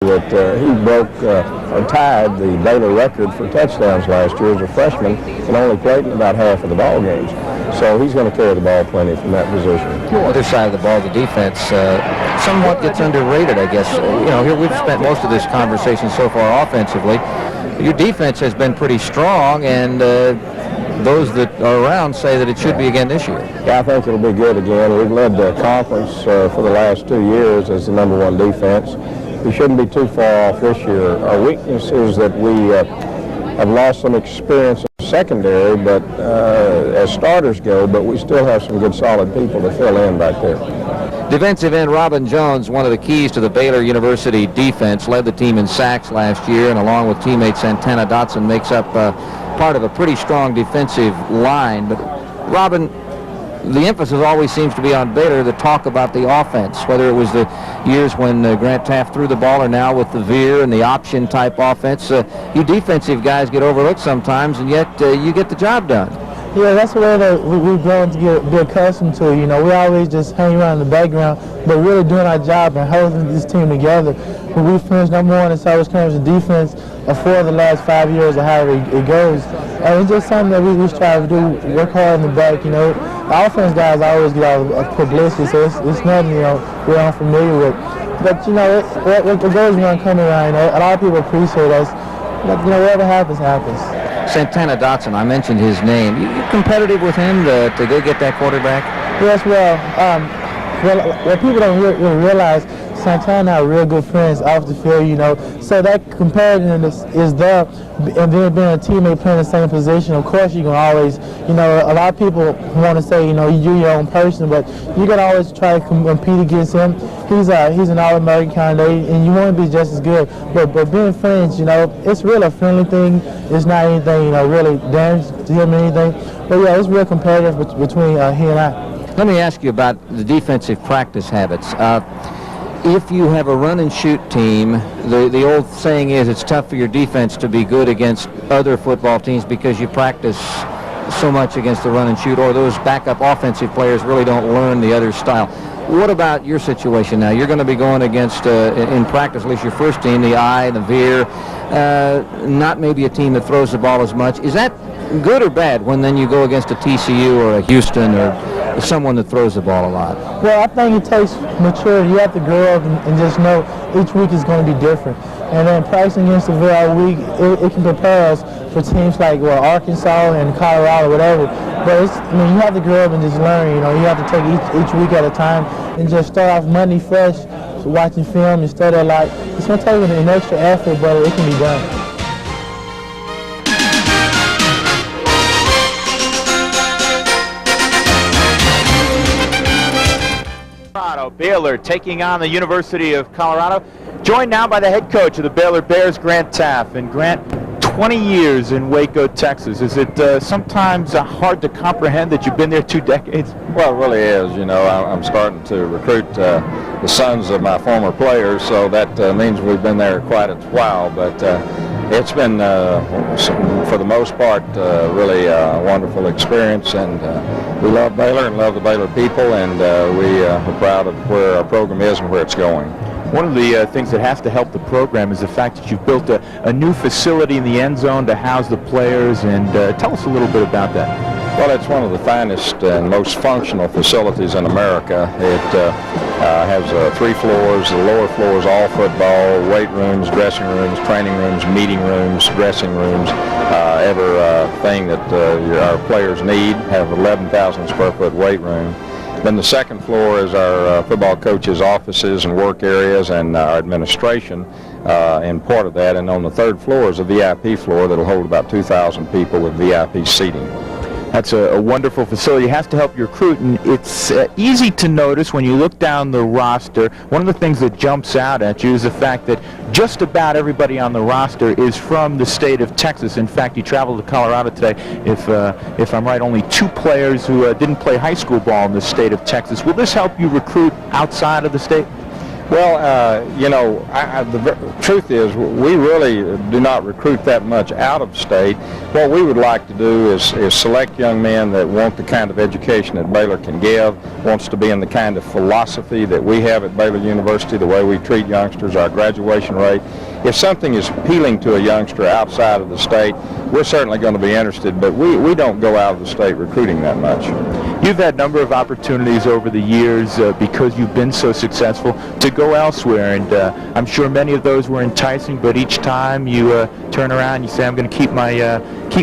that he broke or tied the Baylor record for touchdowns last year as a freshman and only played in about half of the ball games. So he's going to carry the ball plenty from that position. The other side of the ball, the defense, somewhat gets underrated, I guess. Here we've spent most of this conversation so far offensively. Your defense has been pretty strong, and those that are around say that it should be again this year. Yeah, I think it'll be good again. We've led the conference for the last 2 years as the #1 defense. We shouldn't be too far off this year. Our weakness is that we have lost some experience in secondary, but as starters go, but we still have some good solid people to fill in back there. Defensive end Robin Jones, one of the keys to the Baylor University defense, led the team in sacks last year, and along with teammate Santana Dotson makes up part of a pretty strong defensive line. But Robin, the emphasis always seems to be on Baylor, the talk about the offense, whether it was the years when Grant Taft threw the ball or now with the veer and the option type offense. You defensive guys get overlooked sometimes, and yet you get the job done. Yeah, that's the way that we've grown to be accustomed to. We always just hang around in the background, but really doing our job and holding this team together. When we finished #1 in Southwest Conference defense for the last 5 years or however it goes, it's just something that we strive to do, work hard in the back. The offense guys always get all the publicity, so it's nothing, we're unfamiliar with. But, what goes around coming around, a lot of people appreciate us. But, whatever happens, happens. Santana Dotson, I mentioned his name. You competitive with him to go get that quarterback? Yes, well, people don't really realize Santana and I are real good friends off the field, so that competitiveness is there, and then being a teammate playing the same position, of course you're going to always, a lot of people want to say, you're your own person, but you're going to always try to compete against him. He's an All-American candidate, and you want to be just as good, but being friends, it's really a friendly thing. It's not anything, really damage to him or anything, but yeah, it's real competitive between he and I. Let me ask you about the defensive practice habits. If you have a run and shoot team, the old saying is it's tough for your defense to be good against other football teams because you practice so much against the run and shoot, or those backup offensive players really don't learn the other style. What about your situation now? You're going to be going against, in practice, at least your first team, the I, the Veer, not maybe a team that throws the ball as much. Is that good or bad when then you go against a TCU or a Houston or someone that throws the ball a lot? Well, I think it takes maturity. You have to grow up and just know each week is going to be different. And then practicing against the Veer all week, it can prepare us for teams like Arkansas and Colorado, whatever. But you have to grow up and just learn. You have to take each week at a time and just start off Monday fresh, watching film and study a lot. It's going to take an extra effort, but it can be done. Baylor taking on the University of Colorado, joined now by the head coach of the Baylor Bears, Grant Taft. And Grant, 20 years in Waco, Texas. Is it sometimes hard to comprehend that you've been there 2 decades? Well, it really is. I'm starting to recruit the sons of my former players, so that means we've been there quite a while. But it's been, for the most part, really a wonderful experience, and we love Baylor and love the Baylor people, and we are proud of where our program is and where it's going. One of the things that has to help the program is the fact that you've built a new facility in the end zone to house the players, and tell us a little bit about that. Well, it's one of the finest and most functional facilities in America. It has 3 floors. The lower floor is all football, weight rooms, dressing rooms, training rooms, meeting rooms, dressing rooms, everything that our players need. Have 11,000 square foot weight room. Then the second floor is our football coaches' offices and work areas and our administration and part of that. And on the third floor is a VIP floor that will hold about 2,000 people with VIP seating. That's a wonderful facility. It has to help you recruit, and it's easy to notice when you look down the roster. One of the things that jumps out at you is the fact that just about everybody on the roster is from the state of Texas. In fact, you traveled to Colorado today. If I'm right, only 2 players who didn't play high school ball in the state of Texas. Will this help you recruit outside of the state? Well, you know, the truth is we really do not recruit that much out of state. What we would like to do is select young men that want the kind of education that Baylor can give, wants to be in the kind of philosophy that we have at Baylor University, the way we treat youngsters, our graduation rate. If something is appealing to a youngster outside of the state, we're certainly going to be interested, but we don't go out of the state recruiting that much. You've had a number of opportunities over the years because you've been so successful to go elsewhere, and I'm sure many of those were enticing, but each time you turn around and you say, I'm going to keep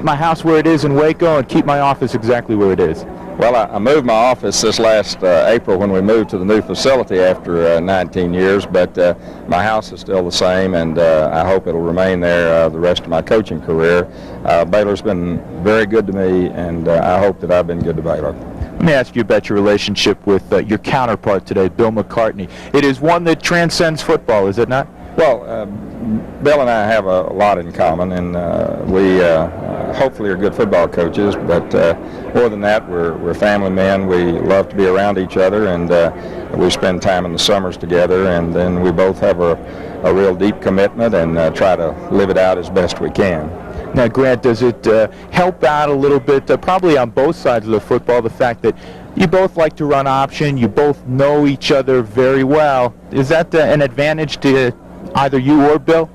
my house where it is in Waco and keep my office exactly where it is. Well, I moved my office this last April when we moved to the new facility after 19 years, but my house is still the same, and I hope it'll remain there the rest of my coaching career. Baylor's been very good to me, and I hope that I've been good to Baylor. Let me ask you about your relationship with your counterpart today, Bill McCartney. It is one that transcends football, is it not? Well, Bill and I have a lot in common, and we hopefully are good football coaches, but more than that, we're family men. We love to be around each other, and we spend time in the summers together, and then we both have a real deep commitment and try to live it out as best we can. Now, Grant, does it help out a little bit, probably on both sides of the football, the fact that you both like to run option, you both know each other very well? Is that an advantage to either you or Bill?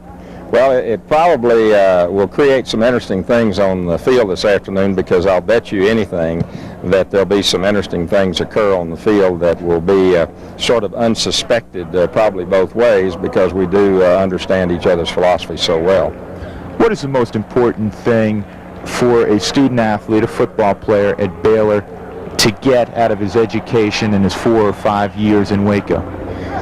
Well, it probably will create some interesting things on the field this afternoon, because I'll bet you anything that there'll be some interesting things occur on the field that will be sort of unsuspected, probably both ways, because we do understand each other's philosophy so well. What is the most important thing for a student athlete, a football player at Baylor, to get out of his education in his 4 or 5 years in Waco?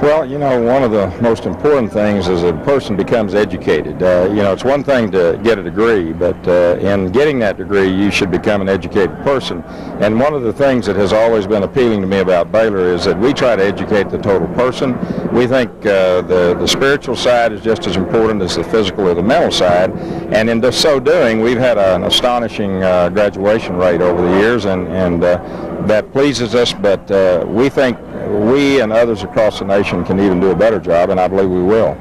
Well, you know, one of the most important things is that a person becomes educated. You know, it's one thing to get a degree, but in getting that degree, you should become an educated person. And one of the things that has always been appealing to me about Baylor is that we try to educate the total person. We think the spiritual side is just as important as the physical or the mental side. And in so doing, we've had an astonishing graduation rate over the years, and that pleases us, but we think we and others across the nation can even do a better job, and I believe we will.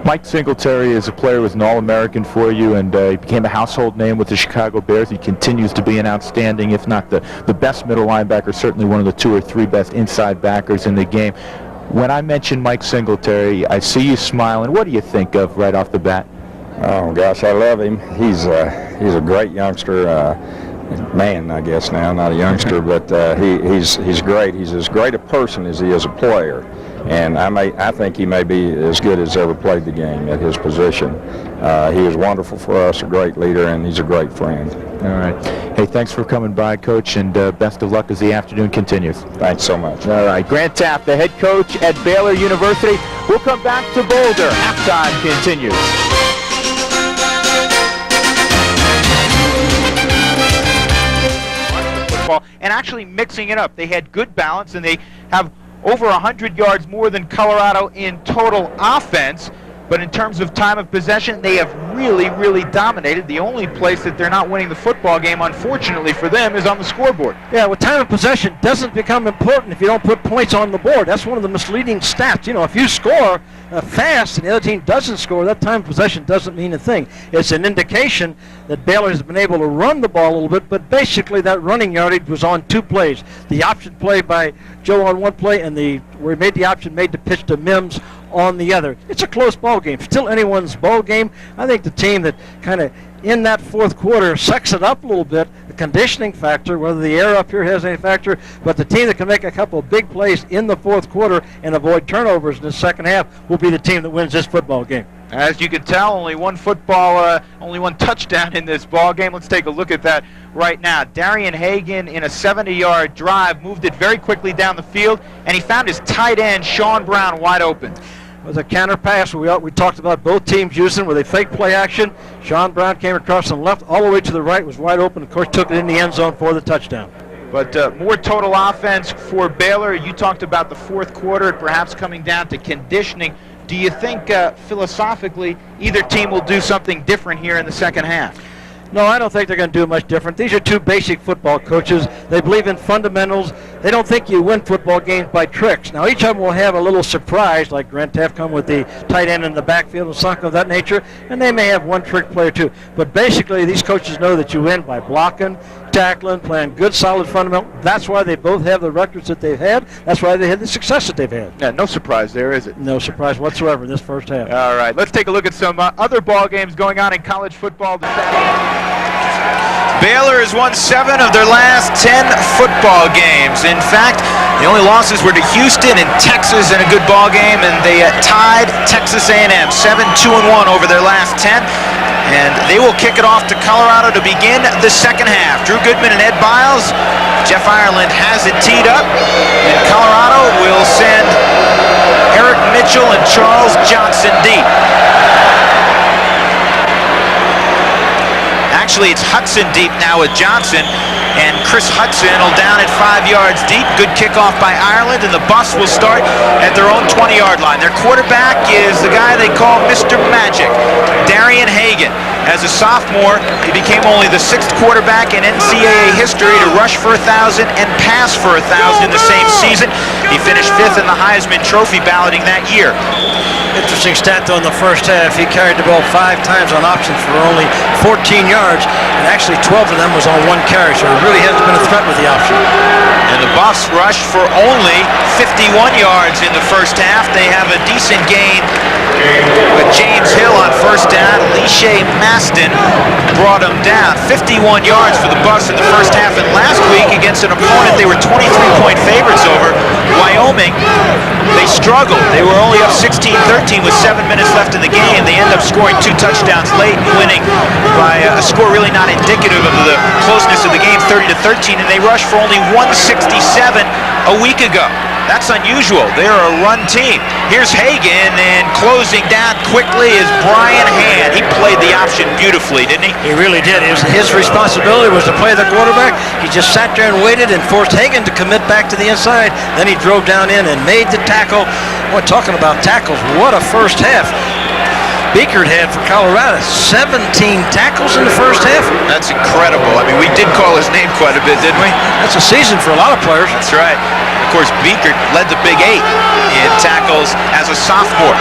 Mike Singletary is a player who was an All-American for you, and he became a household name with the Chicago Bears. He continues to be an outstanding, if not the best middle linebacker, certainly one of the 2 or 3 best inside backers in the game. When I mention Mike Singletary, I see you smiling. What do you think of right off the bat? Oh, gosh, I love him. He's a great youngster. Man, I guess now, not a youngster, but he's great. He's as great a person as he is a player, and I think he may be as good as ever played the game at his position. He was wonderful for us, a great leader, and he's a great friend. All right. Hey, thanks for coming by, Coach, and best of luck as the afternoon continues. Thanks so much. All right. Grant Taft, the head coach at Baylor University. We'll come back to Boulder. Halftime continues. And actually mixing it up. They had good balance, and they have over 100 yards more than Colorado in total offense. But in terms of time of possession, they have really, really dominated. The only place that they're not winning the football game, unfortunately for them, is on the scoreboard. Yeah, well, time of possession doesn't become important if you don't put points on the board. That's one of the misleading stats. You know, if you score fast and the other team doesn't score, that time of possession doesn't mean a thing. It's an indication that Baylor has been able to run the ball a little bit, but basically that running yardage was on 2 plays. The option play by Joe on 1 play, and where he made the option made to pitch to Mims on the other. It's a close ball game. Still anyone's ball game. I think the team that kind of in that 4th quarter sucks it up a little bit, the conditioning factor, whether the air up here has any factor, but the team that can make a couple of big plays in the 4th quarter and avoid turnovers in the second half will be the team that wins this football game. As you can tell, only one touchdown in this ball game. Let's take a look at that right now. Darian Hagan in a 70-yard drive moved it very quickly down the field, and he found his tight end, Sean Brown, wide open. It was a counter pass we talked about both teams using where they fake play action. Sean Brown came across from left all the way to the right, was wide open, of course took it in the end zone for the touchdown. But more total offense for Baylor. You talked about the 4th quarter, perhaps coming down to conditioning. Do you think philosophically either team will do something different here in the second half? No, I don't think they're going to do much different. These are 2 basic football coaches. They believe in fundamentals. they don't think you win football games by tricks. Now, each of them will have a little surprise, like Grant Taft come with the tight end in the backfield and something of that nature, and they may have one trick play or two. But basically, these coaches know that you win by blocking, tackling, playing good, solid fundamental. That's why they both have the records that they've had. That's why they had the success that they've had. Yeah, no surprise there, is it? No surprise whatsoever in this first half. All right, let's take a look at some other ball games going on in college football. Baylor has won 7 of their last 10 football games. In fact, the only losses were to Houston and Texas in a good ball game, and they tied Texas A&M 7-2-1 over their last 10. And they will kick it off to Colorado to begin the second half. Drew Goodman and Ed Biles. Jeff Ireland has it teed up, and Colorado will send Eric Mitchell and Charles Johnson deep. Actually, it's Hudson deep now with Johnson, and Chris Hudson will down at 5 yards deep. Good kickoff by Ireland, and the bus will start at their own 20-yard line. Their quarterback is the guy they call Mr. Magic, Darian Hagan. As a sophomore, he became only the 6th quarterback in NCAA history to rush for 1,000 and pass for 1,000 in the same season. He finished 5th in the Heisman Trophy balloting that year. Interesting stat, though, in the first half. He carried the ball 5 times on options for only 14 yards, and actually 12 of them was on 1 carry, so he really hasn't been a threat with the option. And the Buffs rushed for only 51 yards in the first half. They have a decent gain with James Hill on first down. Leisha Maston brought him down. 51 yards for the Buffs in the first half. And last week against an opponent they were 23-point favorites over, Wyoming, they struggled. They were only up 16-13 with 7 minutes left in the game. They end up scoring 2 touchdowns late and winning by a score really not indicative of the closeness of the game, 30-13, and they rushed for only 167 a week ago. That's unusual. They're a run team. Here's Hagan, and closing down quickly is Brian Hand. He played the option beautifully, didn't he? He really did. His responsibility was to play the quarterback. He just sat there and waited and forced Hagan to commit back to the inside. Then he drove down in and made the tackle. We're talking about tackles. What a first half. Beekert had for Colorado 17 tackles in the first half. That's incredible. I mean, we did call his name quite a bit, didn't we? That's a season for a lot of players. That's right. Of course, Beekert led the Big 8 in tackles as a sophomore.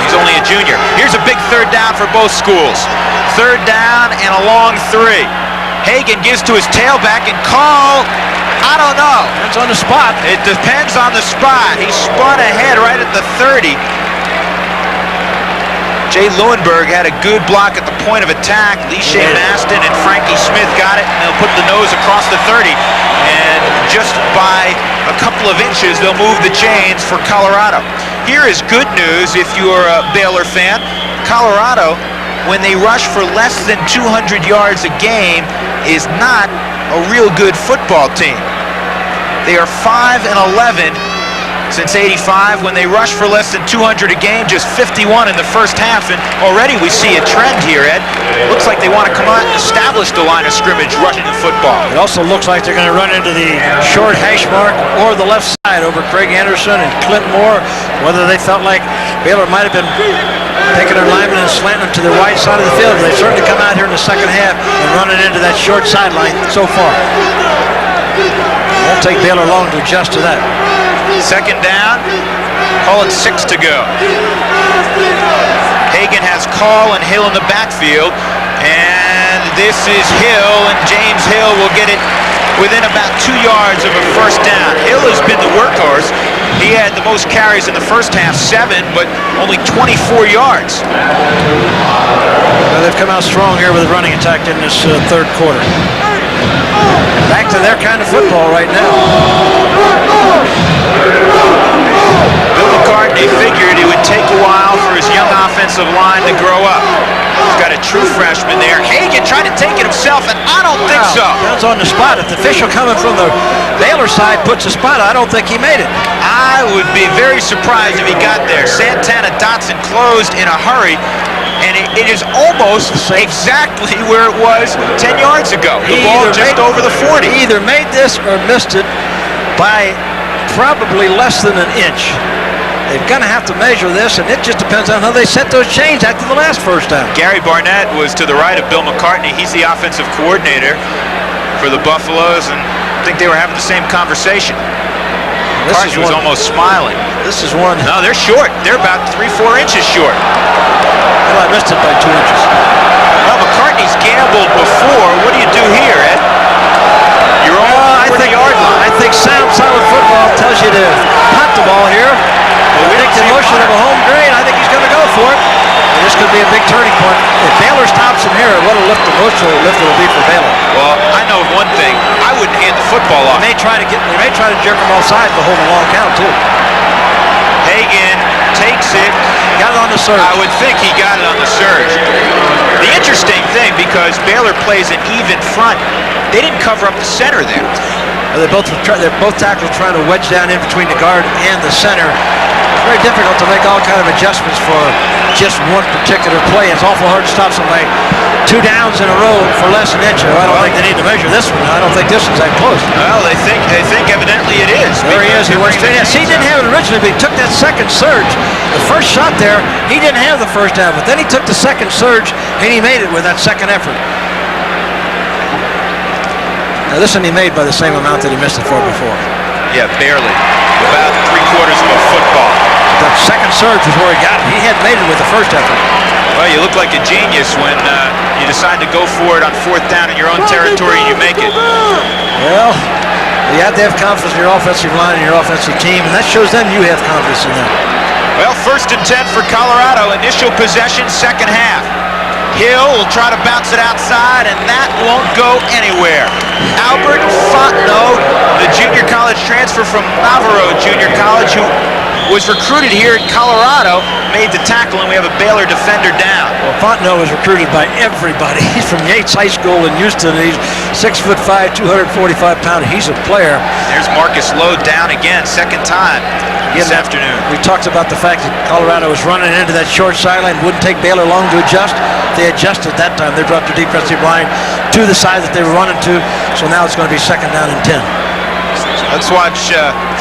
He's only a junior. Here's a big third down for both schools. Third down and a long 3. Hagan gives to his tailback and call, I don't know. Depends on the spot. It depends on the spot. He spun ahead right at the 30. Jay Leuenberg had a good block at the point of attack. Leisha Maston and Frankie Smith got it, and they'll put the nose across the 30. And just by a couple of inches, they'll move the chains for Colorado. Here is good news if you're a Baylor fan. Colorado, when they rush for less than 200 yards a game, is not a real good football team. They are 5-11 since '85 when they rush for less than 200 a game, just 51 in the first half, and already we see a trend here, Ed. Looks like they want to come out and establish the line of scrimmage rushing the football. It also looks like they're going to run into the short hash mark or the left side over Craig Anderson and Clint Moore, whether they felt like Baylor might have been taking their linemen and slanting them to the right side of the field. They certainly come out here in the second half and running into that short sideline so far. It won't take Baylor long to adjust to that. Second down, call it 6 to go. Hagan has Call and Hill in the backfield, and this is Hill, and James Hill will get it within about 2 yards of a first down. Hill has been the workhorse. He had the most carries in the first half, 7, but only 24 yards. Well, they've come out strong here with a running attack in this third quarter. Back to their kind of football right now. Bill McCartney figured it would take a while for his young offensive line to grow up. He's got a true freshman there. Hagan tried to take it himself, and I don't think so. Depends on the spot. If the official coming from the Baylor side puts a spot, I don't think he made it. I would be very surprised if he got there. Santana Dotson closed in a hurry, and it is almost exactly where it was 10 yards ago. The ball just over the 40. He either made this or missed it by probably less than an inch. They're going to have to measure this, and it just depends on how they set those chains after the last first down. Gary Barnett was to the right of Bill McCartney. He's the offensive coordinator for the Buffaloes, and think they were having the same conversation. This McCarthy was almost smiling. This is one. No, they're short. They're about 3-4 inches short. Well, I missed it by 2 inches. Well, McCartney's gambled before. What do you do here, Ed? You're all over the yard line. I think sound, solid football tells you to punt the ball here. Well, we I think don't the see motion of a home grade, I think he's going to go for it. And this could be a big turning point. If Baylor stops him here, what a lift, emotional lift it will be for Baylor. Well, I know of one thing. I wouldn't hand the football off. They may try to jerk him offside but hold a long count too. Hagan takes it. Got it on the surge. I would think he got it on the surge. The interesting thing, because Baylor plays an even front, they didn't cover up the center there. They're both tackles trying to wedge down in between the guard and the center. It's very difficult to make all kind of adjustments for just one particular play. It's awful hard to stop somebody 2 downs in a row for less than an inch. I don't think they need to measure this one. I don't think this one's that close. Well, they think evidently it is. There he is. He went straight in. See, he didn't have it originally, but he took that second surge. The first shot there, he didn't have the first down, but then he took the second surge and he made it with that second effort. Now this one he made by the same amount that he missed it for before. Yeah, barely. About 3/4 of a football. The second surge was where he got it. He had made it with the first effort. Well, you look like a genius when you decide to go for it on 4th down in your own territory and you make it. Well, you have to have confidence in your offensive line and your offensive team, and that shows them you have confidence in them. Well, 1st and 10 for Colorado. Initial possession, second half. Hill will try to bounce it outside, and that won't go anywhere. Albert Fontenot, the junior college transfer from Navarro Junior College, who was recruited here in Colorado, made the tackle, and we have a Baylor defender down. Well, Fontenot was recruited by everybody. He's from Yates High School in Houston. He's 6'5", 245 pounds. He's a player. There's Marcus Lowe down again, second time this afternoon. We talked about the fact that Colorado was running into that short sideline. Wouldn't take Baylor long to adjust. They adjusted that time. They brought their defensive line to the side that they were running to. So now it's going to be 2nd down and 10. Let's watch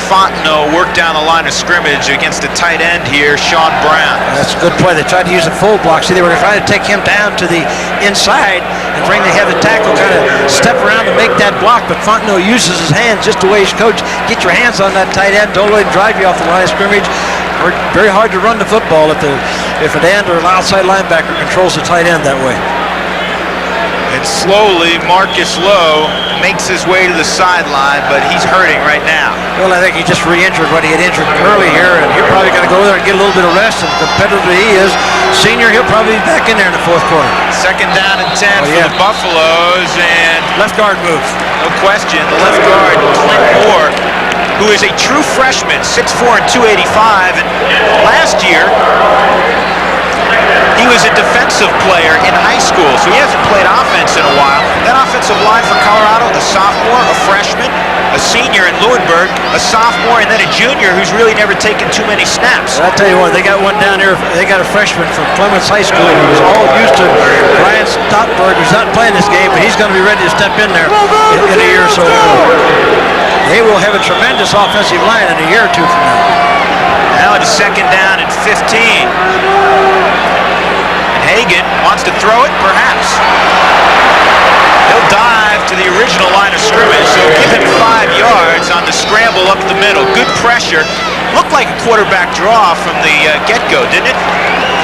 Fontenot work down the line of scrimmage against the tight end here, Sean Brown. That's a good play. They tried to use a full block. See, they were trying to take him down to the inside and have the tackle kind of step around to make that block, but Fontenot uses his hands just the way he's coached. Get your hands on that tight end. Don't let him drive you off the line of scrimmage. Very hard to run the football if an end or an outside linebacker controls the tight end that way. And slowly, Marcus Lowe makes his way to the sideline, but he's hurting right now. Well, I think he just re-injured what he had injured early here, and you're probably going to go there and get a little bit of rest. And competitive he is, senior, he'll probably be back in there in the 4th quarter. 2nd down and 10 for the Buffaloes, and left guard moves. No question, the left guard, Clint Moore, who is a true freshman, 6'4" and 285, and last year, he was a defensive player in high school, so he hasn't played offense in a while. That offensive line for Colorado, a sophomore, a freshman, a senior in Lewenberg, a sophomore, and then a junior who's really never taken too many snaps. I'll tell you what, they got one down here. They got a freshman from Clements High School who was all used to Brian Stotberg, who's not playing this game, but he's going to be ready to step in there in a year or so. They will have a tremendous offensive line in a year or two from now. Now it's 2nd down and 15. Hagan wants to throw it, perhaps. He'll dive to the original line of scrimmage, so give him 5 yards on the scramble up the middle. Good pressure. Looked like a quarterback draw from the get-go, didn't it?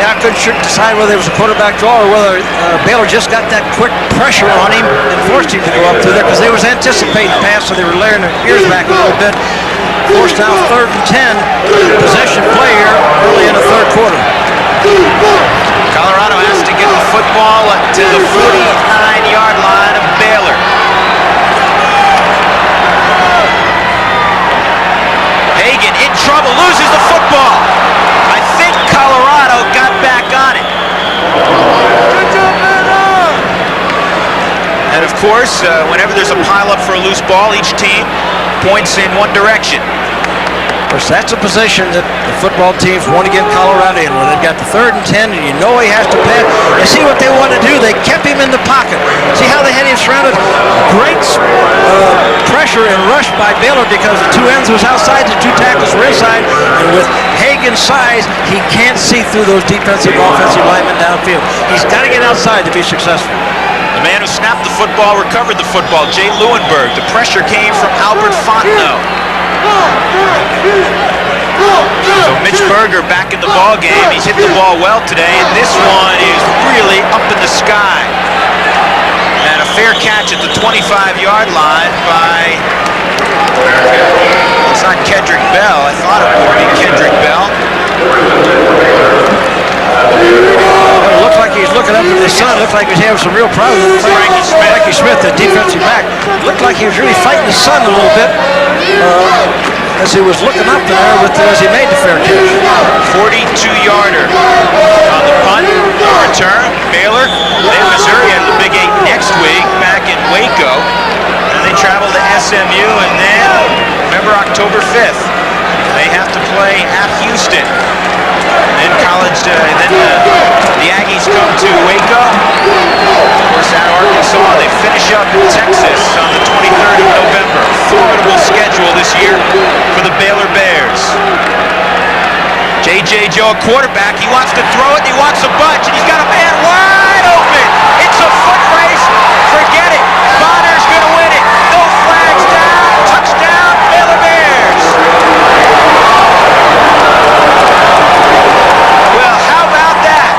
Yeah, I couldn't decide whether it was a quarterback draw or whether Baylor just got that quick pressure on him and forced him to go up through there, because they was anticipating pass, so they were layering their ears back a little bit. Forced now 3rd and 10. Possession play here early in the 3rd quarter. Colorado has to get the football to the 49-yard line of Baylor. Hagan in trouble, loses the football. I think Colorado got back on it. And of course, whenever there's a pileup for a loose ball, each team points in one direction. Of course, that's a position that the football teams want to get Colorado in, where they've got the 3rd and 10, and you know he has to pass. And see what they want to do. They kept him in the pocket. See how they had him surrounded? Great pressure and rush by Baylor, because the 2 ends was outside, the 2 tackles were inside, and with Hagan's size, he can't see through those defensive offensive linemen downfield. He's got to get outside to be successful. The man who snapped the football recovered the football, Jay Lewinberg. The pressure came from Albert Fontenot. So Mitch Berger back in the ball game. He's hit the ball well today, and this one is really up in the sky. And a fair catch at the 25-yard line by, it's not Kedrick Bell. I thought it would be Kedrick Bell. It looked like he was looking up at his son. Looked like he was having some real problems. Frankie Smith, the defensive back, looked like he was really fighting his son a little bit as he was looking up there as he made the fair catch. 42-yarder on the punt, no return. Baylor, Missouri has the Big 8 next week back in Waco, and they travel to SMU, and then remember October 5th they have to play at Houston. Then the Aggies come to Waco. Of course, at Arkansas, they finish up in Texas on the 23rd of November. Formidable schedule this year for the Baylor Bears. J.J. Joe, quarterback, he wants to throw it, and he wants a bunch, and he's got a man wide open. It's a foot race. Forget it. Bonner's going to win it. No flags down. Touchdown, Baylor Bears. Well, how about that?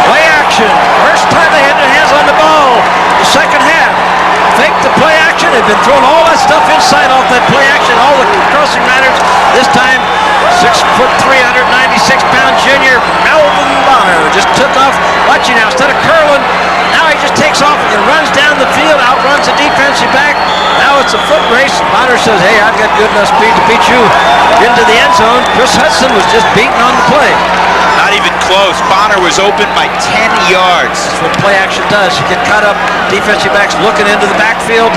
Play action. First time they had their hands on the ball. The second half. Fake the play action. They've been throwing all that stuff inside off that play action. All the crossing runners. This time, 6'3", 196-pound junior Melvin Bonner just took off. Watch you now. Instead of curling, now he just takes off and runs down the field, outruns the defensive back. Now it's a foot race. Bonner says, hey, I've got good enough speed to beat you into the end zone. Chris Hudson was just beaten on the play. Not even close. Bonner was open by 10 yards. That's what play action does. You get cut up, defensive backs looking into the backfield.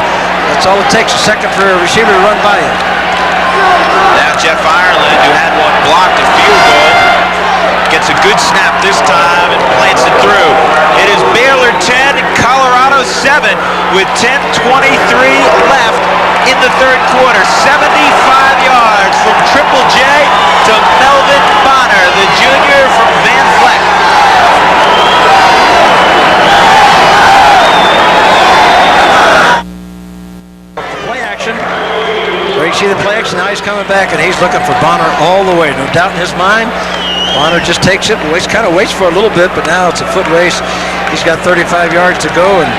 That's all it takes, a second for a receiver to run by you. Now Jeff Ireland, who had one blocked, a field goal, gets a good snap this time and plants it through. It is Baylor 10 and Colorado 7 with 10:23 left in the third quarter. 75 yards from Triple J to Melvin Bonner, the junior from Van Fleck. Play action. So you see the play action. Now he's coming back and he's looking for Bonner all the way. No doubt in his mind. Bonner just takes it, kind of waits for a little bit, but now it's a foot race. He's got 35 yards to go, and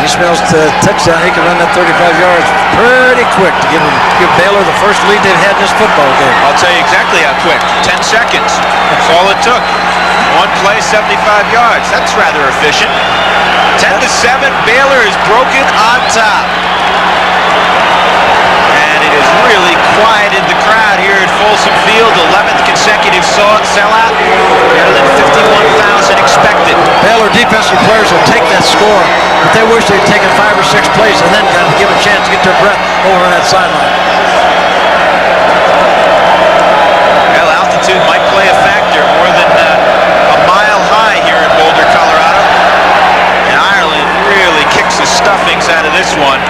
he smells the touchdown. He can run that 35 yards pretty quick to give Baylor the first lead they've had in this football game. I'll tell you exactly how quick. 10 seconds. That's all it took. One play, 75 yards. That's rather efficient. 10-7, Baylor is broken on top. And it has really quieted the crowd here at Folsom Field. 11th consecutive sellout. Better than 51,000 expected. Baylor defensive players will take that score, but they wish they'd taken 5 or 6 plays and then got to give a chance to get their breath over on that sideline. Well, altitude might play a factor, more than a mile high here in Boulder, Colorado. And Ireland really kicks the stuffings out of this one.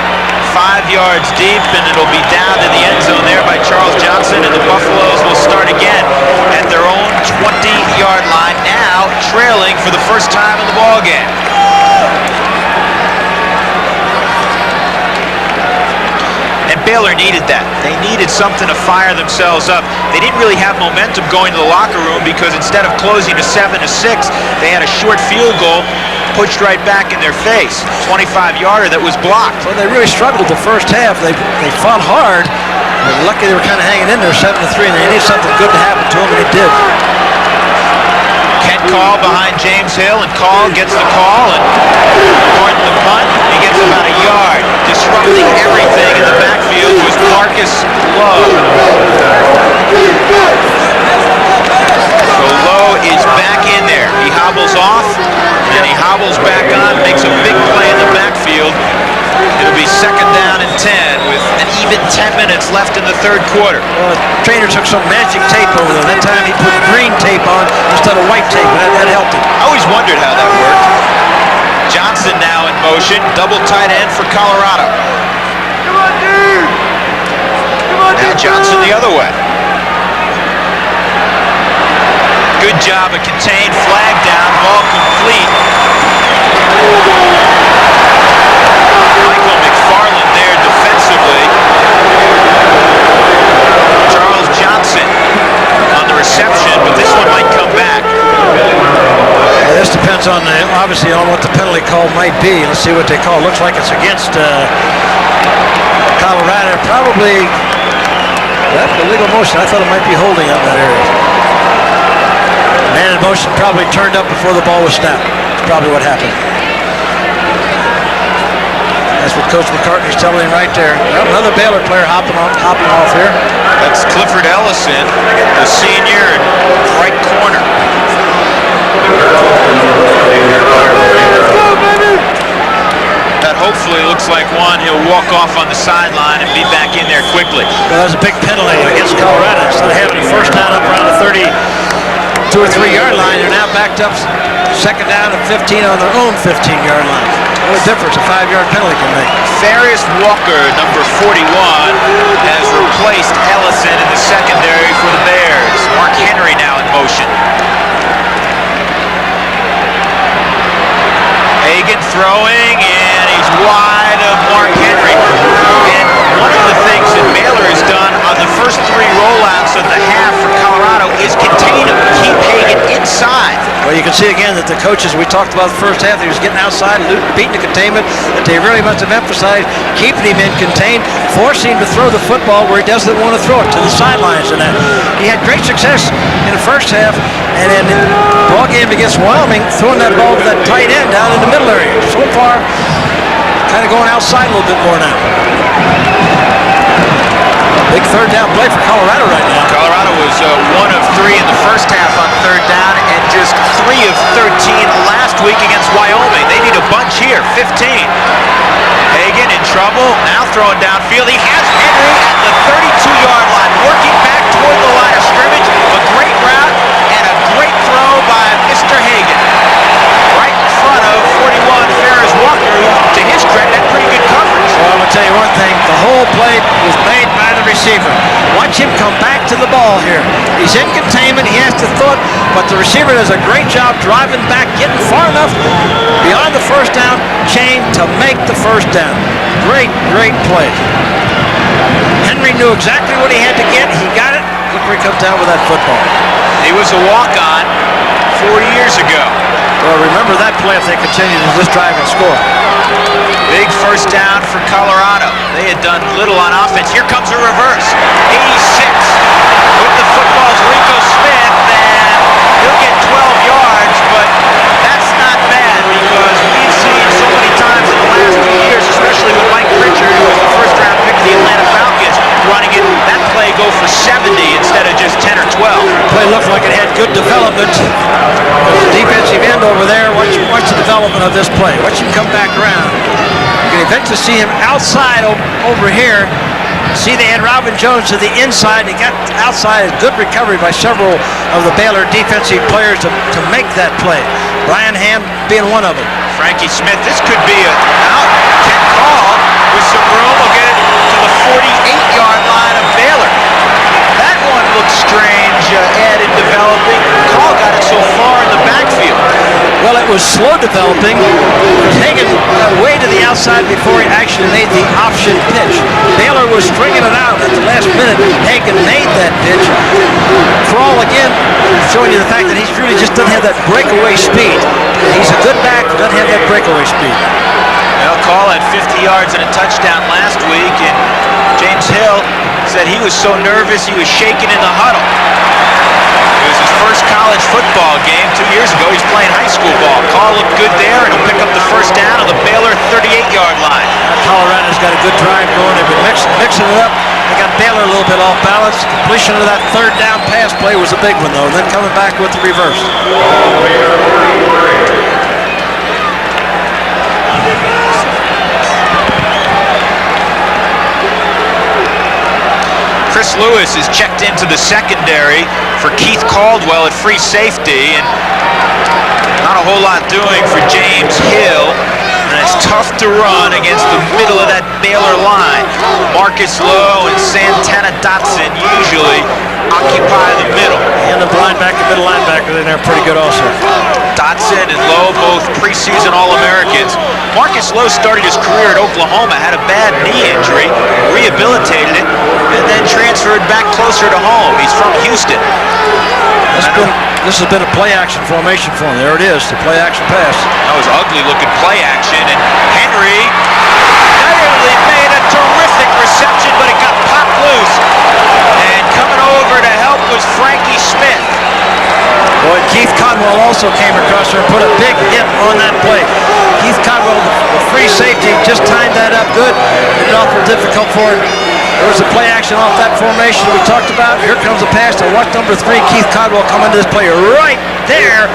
5 yards deep, and it'll be down to the end zone there by Charles Johnson, and the Buffaloes will start again at their own 20-yard line, now trailing for the first time in the ballgame. And Baylor needed that. They needed something to fire themselves up. They didn't really have momentum going to the locker room because instead of closing to 7-6, they had a short field goal pushed right back in their face. 25-yarder that was blocked. Well, they really struggled the first half. They fought hard. They're lucky they were kind of hanging in there 7-3, and they needed something good to happen to them, and it did. Ken Call behind James Hill, and Call gets the call, and according to the punt, he gets about a yard. Disrupting everything in the backfield was Marcus Lowe. So Lowe is back in there. He hobbles off, and he hobbles back on, makes a big play in the backfield. It'll be second down and 10 with an even 10 minutes left in the third quarter. Trainer took some magic tape over there. That time he put green tape on instead of white tape. That helped him. I always wondered how that worked. Johnson now in motion, double tight end for Colorado. Come on, dude! Come on, Now Johnson the other way. Good job of contained, flag down, ball complete. depends on obviously on what the penalty call might be. Let's see what they call. Looks like it's against Colorado. Probably that's illegal motion. I thought it might be holding up that area. Man in motion probably turned up before the ball was snapped. That's probably what happened. That's what Coach McCartney's telling him right there. Well, another Baylor player hopping off here. That's Clifford Ellison, the senior in right corner. That hopefully looks like one. He'll walk off on the sideline and be back in there quickly. Well, that was a big penalty against Colorado. Instead of having a first down up around the 32 or 3 yard line, they're now backed up second down and 15 on their own 15-yard line. What a difference a 5-yard penalty can make. Farius Walker, number 41, has replaced Ellison in the secondary for the Bears. Mark Henry now in motion. Hagan throwing, and he's wide of Mark Henry. And one of the things that Baylor has done on the first 3 rollouts of the half for Colorado is contain him, keep Hagan inside. Well, you can see again that the coaches we talked about the first half, he was getting outside, beating the containment, that they really must have emphasized keeping him in contained, forcing him to throw the football where he doesn't want to throw it, to the sidelines and that. He had great success in the first half, and in the ball game against Wyoming, throwing that ball to that tight end down in the middle area. So far, kind of going outside a little bit more now. Big third down play for Colorado right now. Colorado was 1 of 3 in the first half on third down and just 3 of 13 last week against Wyoming. They need a bunch here, 15. Hagan in trouble, now throwing downfield. He has Henry at the 32-yard line, working back toward the line of scrimmage. A great route and a great throw by Mr. Hagan. Right in front of 41 Ferris Walker, who, to his credit, had pretty good coverage. Well, I'm going to tell you one thing. The whole play was made by the receiver. Watch him come back to the ball here. He's in containment. He has to throw it, but the receiver does a great job driving back, getting far enough beyond the first down chain to make the first down. Great, great play. Henry knew exactly what he had to get. He got it. Look where he comes down with that football. He was a walk-on 4 years ago. Well, remember that play if they continue to just drive and score. Big first down for Colorado. They had done little on offense. Here comes a reverse. 86 with the football's Rico Smith, and he'll get 12 yards, but that's not bad because we've seen so many times in the last 2 years, especially with Mike Pritchard, who was the first-round pick of the Atlanta Falcons, running it, that play go for 70 instead of just 10 or 12. Play looked like it had good development. The defensive end over there, watch the development of this play. Watch him come back around. You can eventually see him outside over here. See, they had Robin Jones to the inside. He got outside. A good recovery by several of the Baylor defensive players to make that play. Brian Ham being one of them. Frankie Smith, this could be a out. Ken Call with some room will get it to the 48-yard line of Baylor. That one looks strange, Ed, in developing. Call got it so far in the backfield. Well, it was slow developing because Hagan got way to the outside before he actually made the option pitch. Baylor was stringing it out at the last minute. Hagan made that pitch. Crawl again, showing you the fact that he really just doesn't have that breakaway speed. He's a good back, but doesn't have that breakaway speed. Well, Call had 50 yards and a touchdown last week, and James Hill said he was so nervous he was shaking in the huddle. It was his first college football game 2 years ago. He's playing high school ball. Call looked good there, and he'll pick up the first down on the Baylor 38-yard line. Colorado's got a good drive going. They've been mixing it up. They got Baylor a little bit off balance. Completion of that third down pass play was a big one, though. And then coming back with the reverse. Chris Lewis is checked into the secondary for Keith Caldwell at free safety, and not a whole lot doing for James Hill, and it's tough to run against the middle of that Baylor line. Marcus Lowe and Santana Dotson usually occupy the middle. And the middle linebacker in there, pretty good also. Dotson and Lowe, both preseason All-Americans. Marcus Lowe started his career at Oklahoma, had a bad knee injury, rehabilitated it, and then transferred back closer to home. He's from Houston. This has been a play-action formation for him. There it is, the play-action pass. That was ugly-looking play action, and Henry narrowly made a terrific reception, but it got popped loose. And coming over to help was Frankie Smith. Boy, Keith Codwell also came across there and put a big hit on that play. Keith Codwell, the free safety, just timed that up good. Made it awful difficult for him. There was a play action off that formation we talked about. Here comes a pass to watch number 3, Keith Codwell, come into this play right there.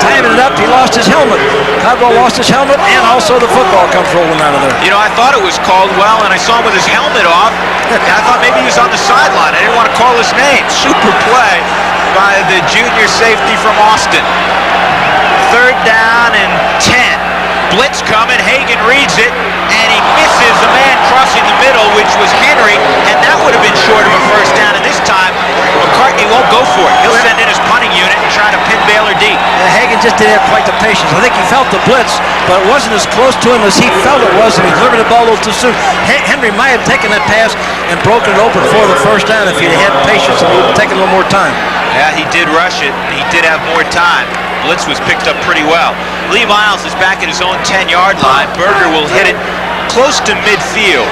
Timing it up, he lost his helmet. Codwell lost his helmet, and also the football comes rolling out of there. You know, I thought it was Caldwell, and I saw him with his helmet off. And I thought maybe he was on the sideline. I didn't want to call his name. Super play by the junior safety from Austin. 3rd down and 10. Blitz coming, Hagan reads it, and he misses the man crossing the middle, which was Henry, and that would have been short of a first down, and this time McCartney won't go for it. He'll send in his punting unit and try to pin Baylor deep. Hagan just didn't have quite the patience. I think he felt the blitz, but it wasn't as close to him as he felt it was, and he delivered the ball a little too soon. Henry might have taken that pass and broken it open for the first down if he'd had patience and taken a little more time. Yeah, he did rush it. He did have more time. Blitz was picked up pretty well. Lee Miles is back at his own 10-yard line. Berger will hit it close to midfield.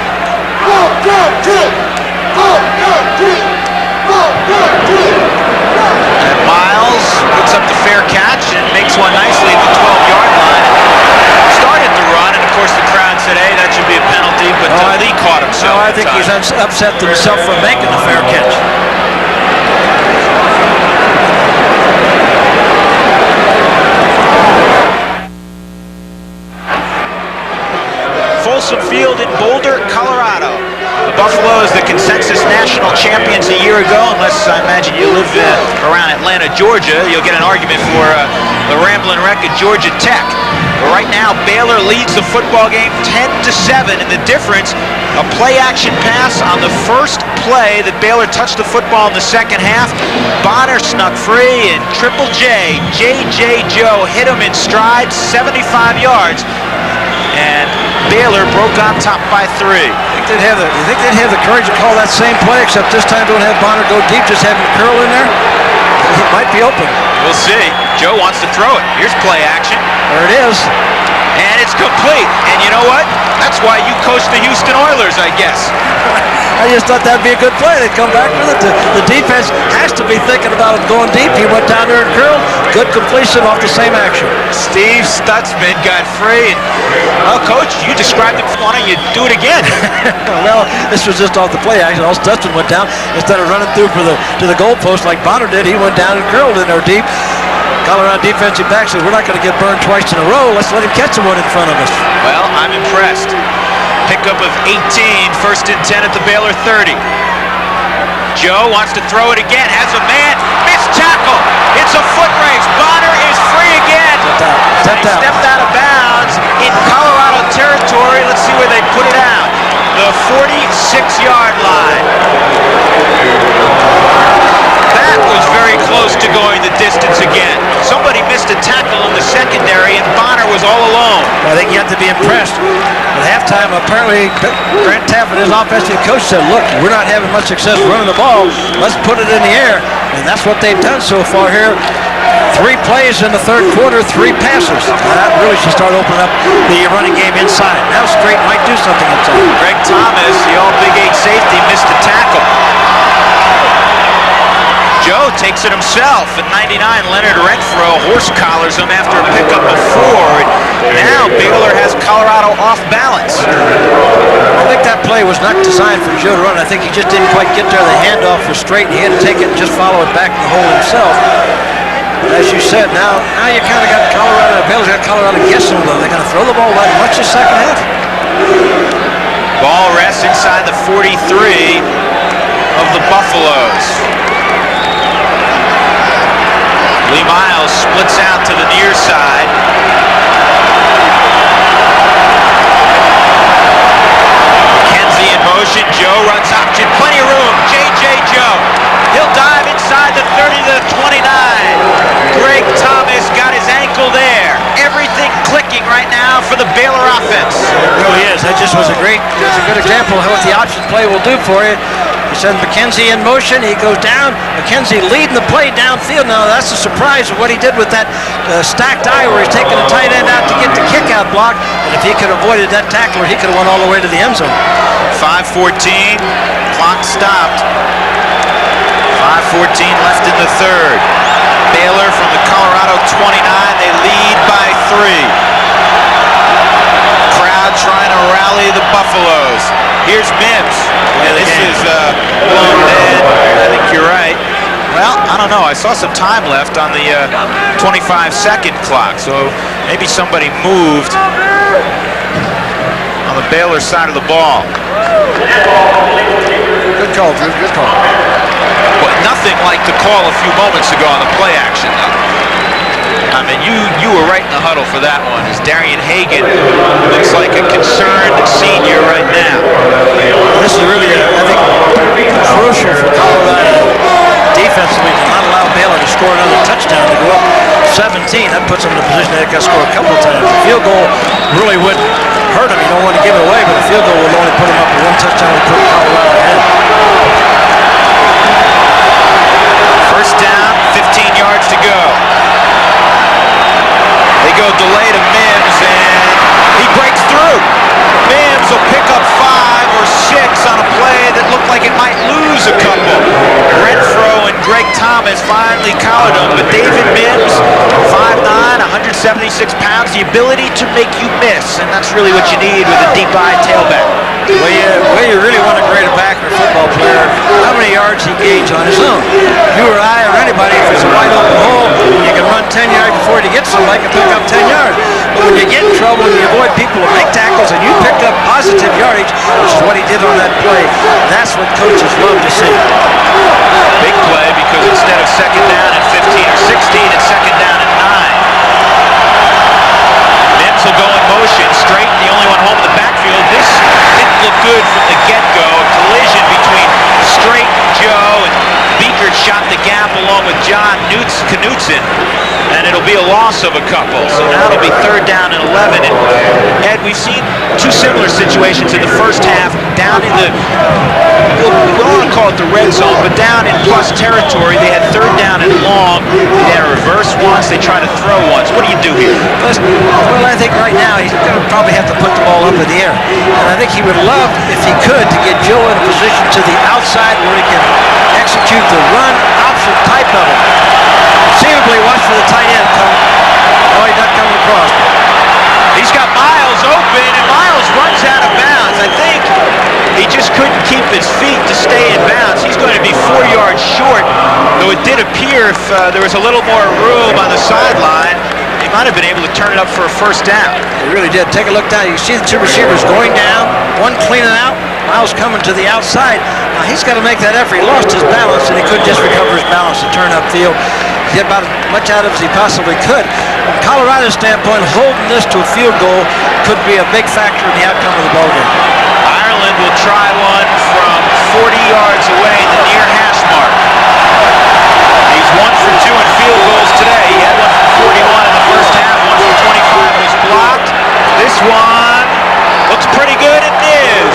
And Miles picks up the fair catch and makes one nicely at the 12-yard line. Started to run, and of course the crowd said, hey, that should be a penalty, but Lee caught himself. I think he's upset himself for making the fair catch. Folsom Field in Boulder, Colorado. The Buffalo is the consensus national champions a year ago, unless I imagine you live around Atlanta, Georgia. You'll get an argument for the Ramblin' Wreck at Georgia Tech. But right now, Baylor leads the football game 10-7, and the difference, a play-action pass on the first play that Baylor touched the football in the second half. Bonner snuck free, and Triple J, J.J. Joe, hit him in stride, 75 yards. And Baylor broke on top by 3. You think they'd have the courage to call that same play, except this time don't have Bonner go deep, just have him curl in there? It might be open. We'll see. Joe wants to throw it. Here's play action. There it is. And it's complete. And you know what? That's why you coach the Houston Oilers, I guess. I just thought that'd be a good play. They'd come back with it. The defense has to be thinking about it going deep. He went down there and curled. Good completion off the same action. Steve Stutzman got free. And, well, Coach, you described it. Why don't you do it again? Well, this was just off the play action. All Stutzman went down. Instead of running through to the goalpost like Bonner did, he went down and curled in there deep. Colorado defensive back says, we're not going to get burned twice in a row. Let's let him catch the one in front of us. Well, I'm impressed. Pickup of 18, 1st and 10 at the Baylor 30. Joe wants to throw it again, has a man, missed tackle. It's a foot race. Bonner is free again. Stepped out. Stepped out of bounds in Colorado territory. Let's see where they put it out. The 46-yard line. That was very close to going the distance again. Somebody missed a tackle in the secondary, and Bonner was all alone. I think you have to be impressed. At halftime, apparently, Grant Taffet, his offensive coach, said, look, we're not having much success running the ball. Let's put it in the air. And that's what they've done so far here. 3 plays in the 3rd quarter, 3 passes. That really should start opening up the running game inside. Now Strait might do something inside. Greg Thomas, the all-Big 8 safety, missed a tackle. Joe takes it himself. At 99, Leonard Renfro horse collars him after a pickup of 4. Now Baylor has Colorado off balance. I think that play was not designed for Joe to run. I think he just didn't quite get there. The handoff was straight, and he had to take it and just follow it back in the hole himself. But as you said, now you kind of got Colorado. Baylor's got Colorado guessing a little. They're going to throw the ball that much this second half. Ball rests inside the 43 of the Buffaloes. Lee Miles splits out to the near side. McKenzie in motion. Joe runs option. Plenty of room. J.J. Joe. He'll dive he is. That just was a good example of what the option play will do for you. He sends McKenzie in motion. He goes down. McKenzie leading the play downfield. Now that's a surprise of what he did with that stacked eye where he's taking the tight end out to get the kick-out block. And if he could have avoided that tackler, he could have went all the way to the end zone. 5:14. Clock stopped. 5:14 left in the third. Baylor from the Colorado 29. They lead by 3. Crowd trying to rally the Buffaloes. Here's Mims. And this is blown dead. I think you're right. Well, I don't know. I saw some time left on the 25-second clock, so maybe somebody moved on the Baylor side of the ball. Good call, Drew. Good call. But nothing like the call a few moments ago on the play action, though. I mean, you were right in the huddle for that one. As Darian Hagan looks like a concerned senior right now. This is really, I think, crucial for Colorado defensively to not allow Baylor to score another touchdown to go up 17. That puts them in a position they got to score a couple of times. The field goal really wouldn't hurt them. You don't want to give it away, but the field goal would only put them up to 1 touchdown and put Colorado ahead. First down, 15 yards to go. They go delay to Mims, and he breaks through. Mims will pick up 5 or 6 on a play that looked like it might lose a couple. Renfro and Greg Thomas finally collared him, but David Mims, 5'9", 176 pounds, the ability to make you miss, and that's really what you need with a deep-eye tailback. Well, you really want to grade a back or football player, how many yards he gains on his own. You or I or anybody, if it's a wide open hole, you can run 10 yards before you get somebody, can pick up 10 yards. But when you get in trouble and you avoid people who make tackles and you pick up positive yardage, which is what he did on that play, that's what coaches love to see. Big play because instead of second down at 15 or 16, it's second down at 9. Mims will go in motion, straight, the only one home in the backfield. This didn't look good from the get-go. A collision between Straight Joe and Beaker shot the gap along with John Knutson, and it'll be a loss of a couple. So now it'll be third down and 11. And Ed, we've seen 2 similar situations in the first half, down in the, we don't want to call it the red zone, but down in plus territory. They had third down and long. They had a reverse once. They tried to throw once. What do you do here? Well, I think right now he's going to probably have to put the ball up in the air. And I think he would love, if he could, to get Joe in a position to the outside where he can execute the run option type of it. Conceivably, watch for the tight end come. Oh, he's not coming across. He's got Miles open, and Miles runs out of bounds. I think he just couldn't keep his feet to stay in bounds. He's going to be 4 yards short, though it did appear if there was a little more room on the sideline, he might have been able to turn it up for a first down. He really did. Take a look down. You see the 2 receivers going down, one cleaning out, Miles coming to the outside. Now he's got to make that effort. He lost his balance, and he couldn't just recover his balance and turn upfield. He had about as much out of it as he possibly could. From Colorado's standpoint, holding this to a field goal could be a big factor in the outcome of the ballgame. Ireland will try one from 40 yards away in the near hash mark. He's 1 for 2 in field goals today. He had one from 41 in the first half. 1 for 25 was blocked. This one looks pretty good. It is.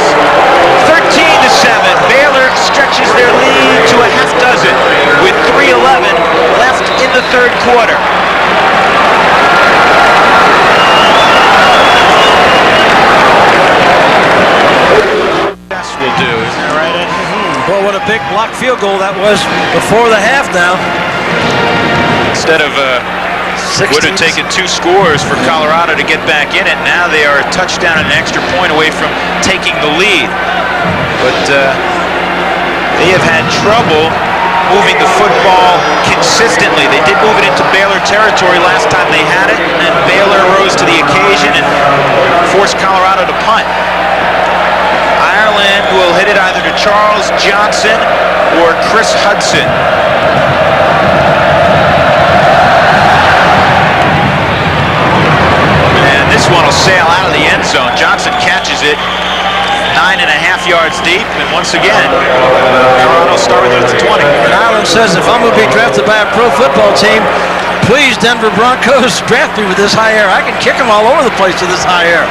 13-7. Baylor stretches their lead to a half dozen with 3:11 left in the third quarter. Will do, isn't that right, Ed? Well, what a big block field goal that was before the half now. Instead of would have taken 2 scores for Colorado to get back in it. Now they are a touchdown and an extra point away from taking the lead. But they have had trouble moving the football consistently. They did move it into Baylor territory last time they had it, and then Baylor rose to the occasion and forced Colorado to punt. Ireland will hit it either to Charles Johnson or Chris Hudson. And this one will sail out of the end zone. Johnson catches it 9.5 yards deep, and once again, Colorado started at the 20. And Ireland says, if I'm going to be drafted by a pro football team, please, Denver Broncos, draft me with this high air. I can kick them all over the place with this high air.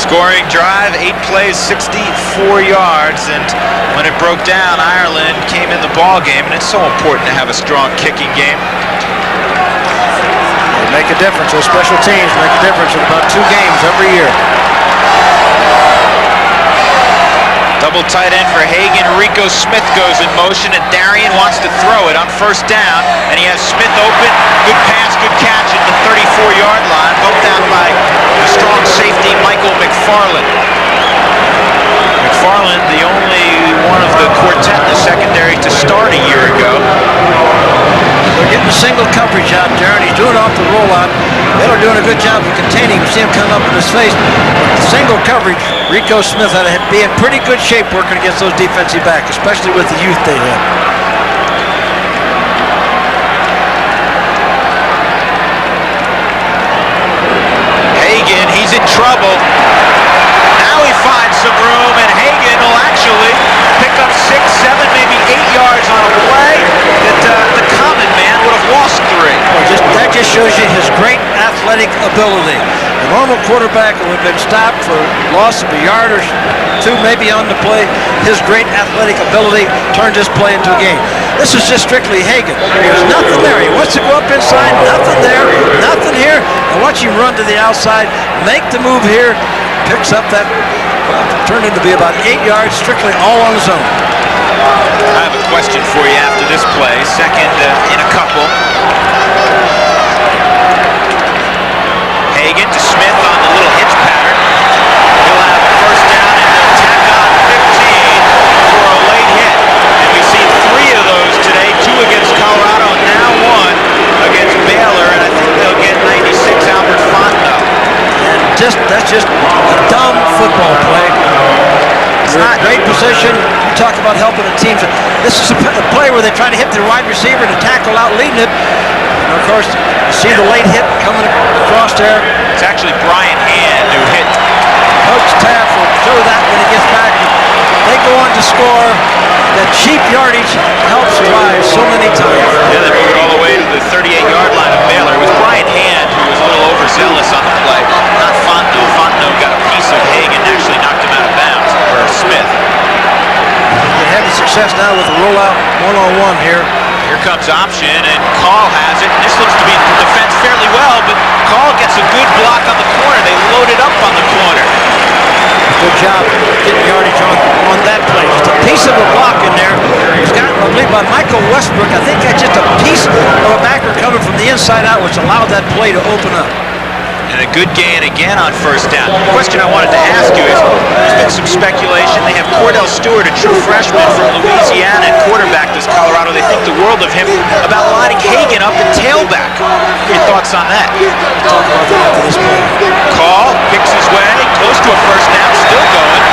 Scoring drive, 8 plays, 64 yards, and when it broke down, Ireland came in the ball game, and it's so important to have a strong kicking game. They make a difference. Those special teams make a difference in about 2 games every year. Double tight end for Hagan. Rico Smith goes in motion, and Darian wants to throw it on first down, and he has Smith open. Good pass, good catch at the 34-yard line, bumped out by a strong safety, Michael McFarland. McFarland, the only one of the quartet in the secondary to start a year ago. They're getting single coverage out there, and he's doing it off the rollout. Baylor doing a good job of containing him. You see him come up in his face. Single coverage, Rico Smith had to be in pretty good shape working against those defensive backs, especially with the youth they have. Hagan, he's in trouble. Now he finds some room, and Hagan will actually pick up 6, 7, maybe 8 yards on a play that the common man would have lost 3. That just shows you his great athletic ability. The normal quarterback would have been stopped for loss of a yard or 2 maybe on the play. His great athletic ability turned this play into a game. This is just strictly Hagan. There's nothing there. He wants to go up inside, nothing there, nothing here. And watch him run to the outside, make the move here, picks up that, turned into be about 8 yards, strictly all on his own. I have a question for you after this play. Second in a couple. Hagan to Smith on the little hitch pattern. He'll have first down, and they'll tack on 15 for a late hit. And we've seen 3 of those today, 2 against Colorado, and now 1 against Baylor, and I think they'll get 96 Albert Fontenot. And that's just a dumb football play. It's not great position. You talk about helping a team. This is a play where they try to hit their wide receiver to tackle out leading it. And of course, you see the late hit coming across there. It's actually Brian Hand who hit. Coach Taff will show that when he gets back. They go on to score. That cheap yardage helps drive so many times. Yeah, they moved all the way to the 38-yard line of Baylor. It was Brian Hand who was a little overzealous on the play, not Fontenot. Fontenot got a piece of Hagan and actually knocked him out of bounds for Smith. They're having success now with the rollout one-on-one here. Here comes option, and Call has it. This looks to be the defense fairly well, but Call gets a good block on the corner. They load it up on the corner. Good job getting yardage on that play. Just a piece of a block in there. It was gotten, I believe, by Michael Westbrook. I think that's just a piece of a backer coming from the inside out, which allowed that play to open up. And a good gain again on first down. The question I wanted to ask you is, there's been some speculation. They have Cordell Stewart, a true freshman from Louisiana, and quarterback this Colorado. They think the world of him about lining Hagan up at tailback. What are your thoughts on that? Talk about that after this play. Call picks his way, close to a first down, still going.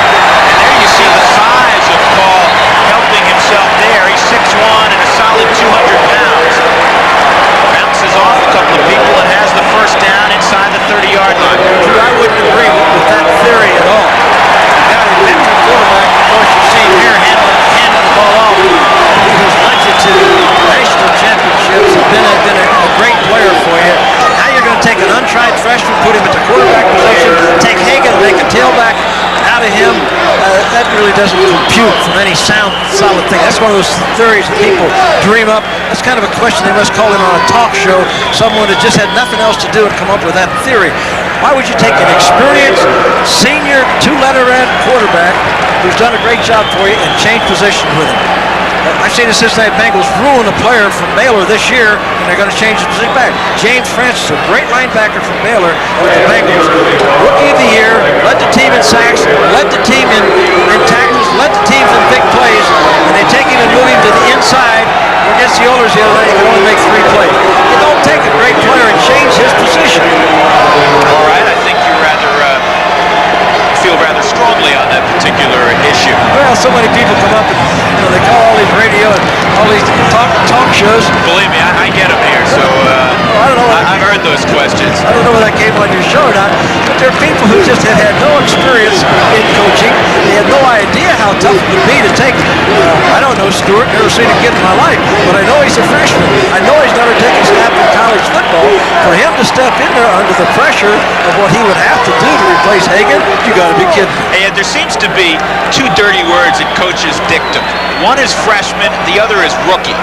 And there you see the size of Call helping himself there. He's 6'1" and a solid 200 pounds. Bounces off a couple of people and has the first down inside the 30-yard line. Drew, I wouldn't agree with that theory at all. You got a veteran quarterback. Of course, you see him here handing the ball off. He was elected to national championships. He's been a great player for you. Now you're going to take an untried freshman, put him at the quarterback position, take Hagan and make a tailback out of him. That really doesn't compute from any solid thing. That's one of those theories that people dream up. That's kind of a question they must call in on a talk show. Someone that just had nothing else to do and come up with that theory. Why would you take an experienced senior 2-letter end quarterback who's done a great job for you and change positions with him? I've seen the Cincinnati Bengals ruin a player from Baylor this year, and they're going to change his position back. James Francis, a great linebacker from Baylor with the Bengals. Rookie of the year, led the team in sacks, led the team in tackles, led the teams in big plays, and they take him and move him to the inside. Against the Oilers the other night, he could only make 3 plays. You don't take a great player and change his position. All right, I think you feel rather strongly on that particular issue. Well, so many people come up and they call all these radio and all these talk shows. Believe me, I get them here, so I don't know. I've heard those questions. I don't know whether that came on your show or not, but there are people who just have had no experience in coaching. They have no idea how tough it would be to take. I don't know Stewart, never seen a kid in my life, but I know he's a freshman. I know he's never taken snap in college football. For him to step in there under the pressure of what he would have to do to replace Hagan, you got to be kidding. And there seems to be two dirty words in coach's dictum. One is freshman, the other is rookie.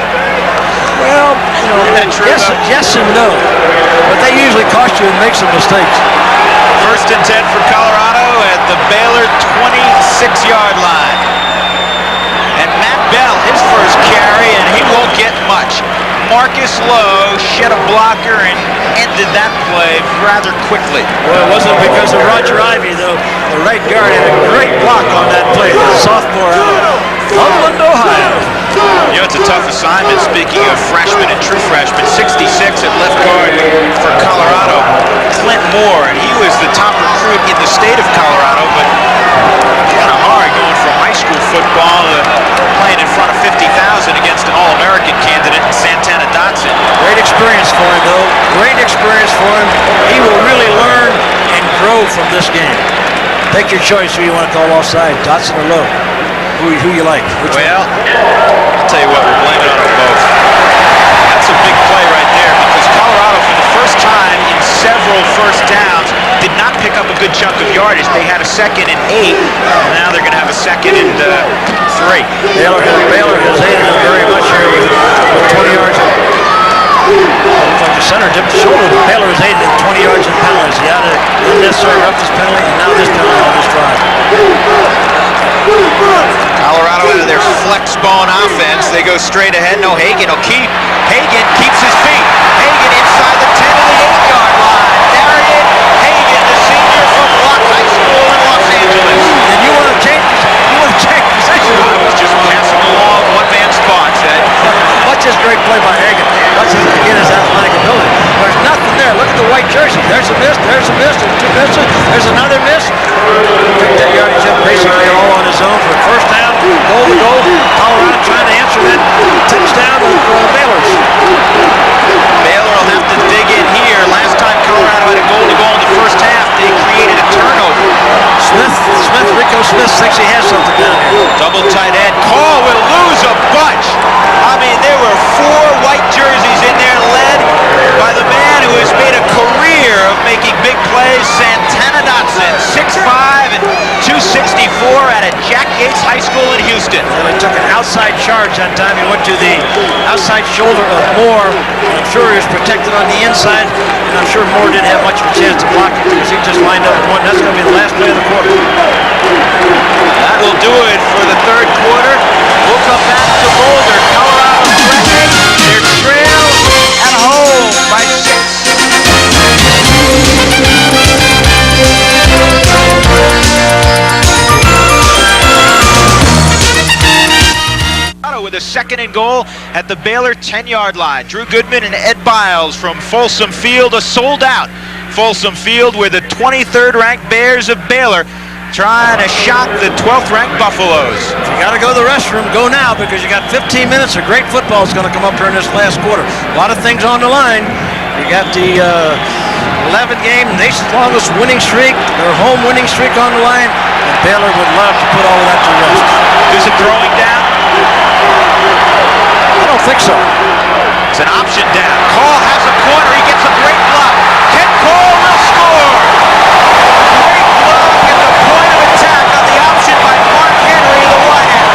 Well, you know, Isn't that true, yes and no, but they usually cost you and make some mistakes. 1st and 10 for Colorado at the Baylor 26-yard line. And Matt Bell, his first carry, and he won't get much. Marcus Lowe shed a blocker and ended that play rather quickly. Well, it wasn't because of Roger Ivy, though. The right guard had a great block on that play. The sophomore out of Cleveland, Ohio. You know, it's a tough assignment, speaking of freshmen and true freshmen. 66 at left guard for Colorado, Clint Moore, and he was the top recruit in the state of Colorado, but kind of hard going from high school football to playing in front of 50,000 against an All-American candidate, Santana Dotson. Great experience for him, though. Great experience for him. He will really learn and grow from this game. Take your choice who you want to call offside, Dotson or Lowe. Who you like? Well, I'll tell you what, we're blaming on them both. That's a big play right there because Colorado, for the first time in several first downs, did not pick up a good chunk of yardage. They had a 2nd and 8. Now they're going to have a 2nd and 3. Baylor has aided him very much here with 20 yards. Looks like the center dipped the shoulder, but Baylor has aided him 20 yards in penalties. He had an unnecessary roughness penalty, and now this penalty on this drive. Colorado out of their flex bone offense. They go straight ahead. No, Hagan will keep. Hagan keeps his feet. Hagan inside the 10 to the 8-yard line. Darian Hagan, the senior from Locke High School in Los Angeles. And you want to change possession. I was just passing along one-man spots, Ed. Much is great play by Hagan. Much is, again, his athletic ability. There's nothing there. Look at the white jersey. There's a miss. There's a miss. There's 2 misses. There's another miss. Took that yardage up basically all on his own for first down. Goal to goal. Colorado trying to answer that touchdown of Baylor's. Baylor will have to dig in here. Last time Colorado had a goal to goal in the first half, they created a turnover. Rico Smith thinks he has something down here. Double tight end. Call will lose a bunch. I mean, there were 4 white jerseys in there led by the man who has made a career of making big plays, Santana Dotson, 6'5" and 264 out of Jack Yates High School in Houston. Well, he took an outside charge that time. He went to the outside shoulder of Moore. I'm sure he was protected on the inside, and I'm sure Moore didn't have much of a chance to block it because he just lined up one. That's going to be the last play of the quarter. That will do it for the 3rd quarter. We'll come back to Boulder. Colorado threatening their trail at home by 6. With a 2nd and goal at the Baylor 10-yard line. Drew Goodman and Ed Biles from Folsom Field, a sold-out Folsom Field where the 23rd ranked Bears of Baylor trying to shock the 12th ranked Buffaloes. If you got to go to the restroom, go now because you got 15 minutes of great football is going to come up here in this last quarter. A lot of things on the line. You got the 11-game nation's longest winning streak, their home winning streak on the line, and Baylor would love to put all of that to rest. Is it throwing down? I don't think so. It's an option down. Call has a corner. He gets a great block. Ken Cole will score. Great block at the point of attack on the option by Mark Henry, the wideout.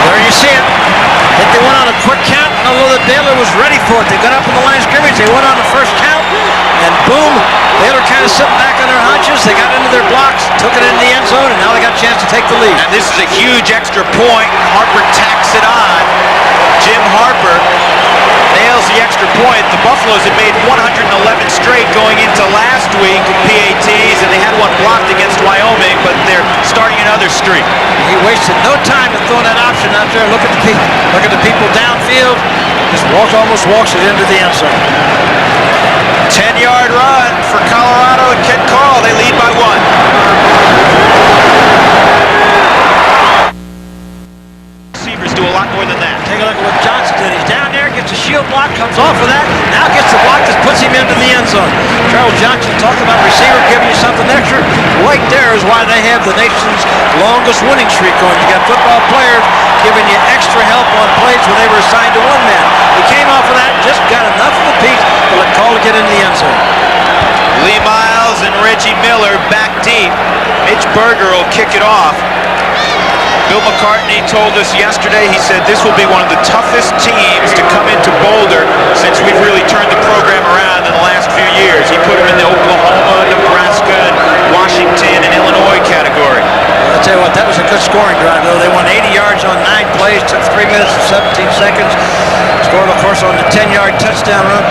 There you see it. I think they went on a quick count. Although that Baylor was ready for it. They got up in the line of scrimmage. They went on the first count. And boom, Baylor kind of sitting back on their haunches. They got into their blocks, took it into the end zone, and now they got a chance to take the lead. And this is a huge extra point. Harper tacks it on. Jim Harper nails the extra point. The Buffaloes had made 111 straight going into last week with PATs, and they had one blocked against Wyoming, but they're starting another streak. He wasted no time in throwing that option out there. Look at the people downfield. Just almost walks it into the end zone. 10-yard run for Colorado and Ken Call. They lead by 1. Receivers do a lot more than that. Take a look at what Johnson did. He's down there, gets a shield block, comes off of that, now gets the block that puts him into the end zone. Charles Johnson talked about receiver giving you something extra. Right there is why they have the nation's longest winning streak going. You got football players giving you extra help on plays when they were assigned to one man. He came off of that, just got enough of a piece to let Call to get into the end zone. Lee Miles and Reggie Miller back deep. Mitch Berger will kick it off. Bill McCartney told us yesterday, he said this will be one of the toughest teams to come into Boulder since we've really turned the program around in the last few years. He put them in the Oklahoma, Nebraska, and Washington, and Illinois category. I'll tell you what, that was a good scoring drive, though. They won 80 yards on 9 plays, took 3 minutes and 17 seconds. Scored, of course, on the 10-yard touchdown run.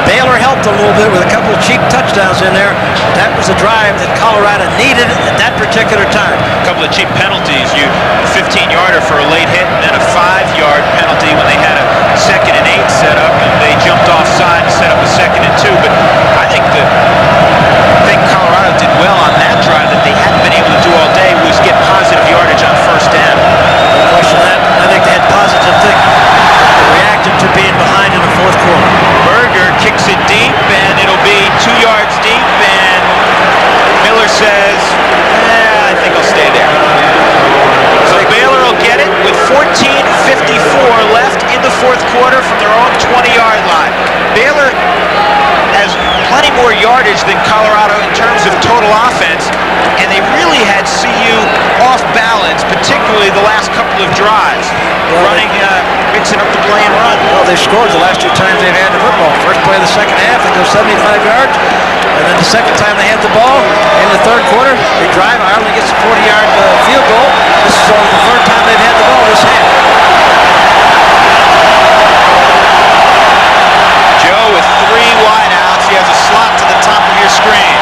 Baylor helped a little bit with a couple of cheap touchdowns in there. That was a drive that Colorado needed at that particular time. A couple of cheap penalties. You 15-yarder for a late hit, and then a 5-yard penalty when they had a 2nd and 8 set up, and they jumped offside to set up a 2nd and 2. But I think Colorado did well on that drive that they hadn't been able to do all day was get positive yardage on first down. No question of that. I think they had positive things. They reacted to being behind in the fourth quarter. Berger kicks it deep, and it'll be 2 yards deep, and Miller says, I think I'll stay there. So Baylor will get it with 14:54 left in the fourth quarter from their own 20-yard line. Baylor has plenty more yardage than Colorado in terms of total offense, and they really had CU off balance, particularly the last couple of drives, mixing up the play and run. Well, they scored the last 2 times they've had the football. First play of the second half, they go 75 yards, and then the second time they had the ball in the third quarter, they drive. Ireland gets a 40-yard field goal. This is only the third time they've had the ball this half. Joe with 3 wideouts. He has a slot to the top of your screen.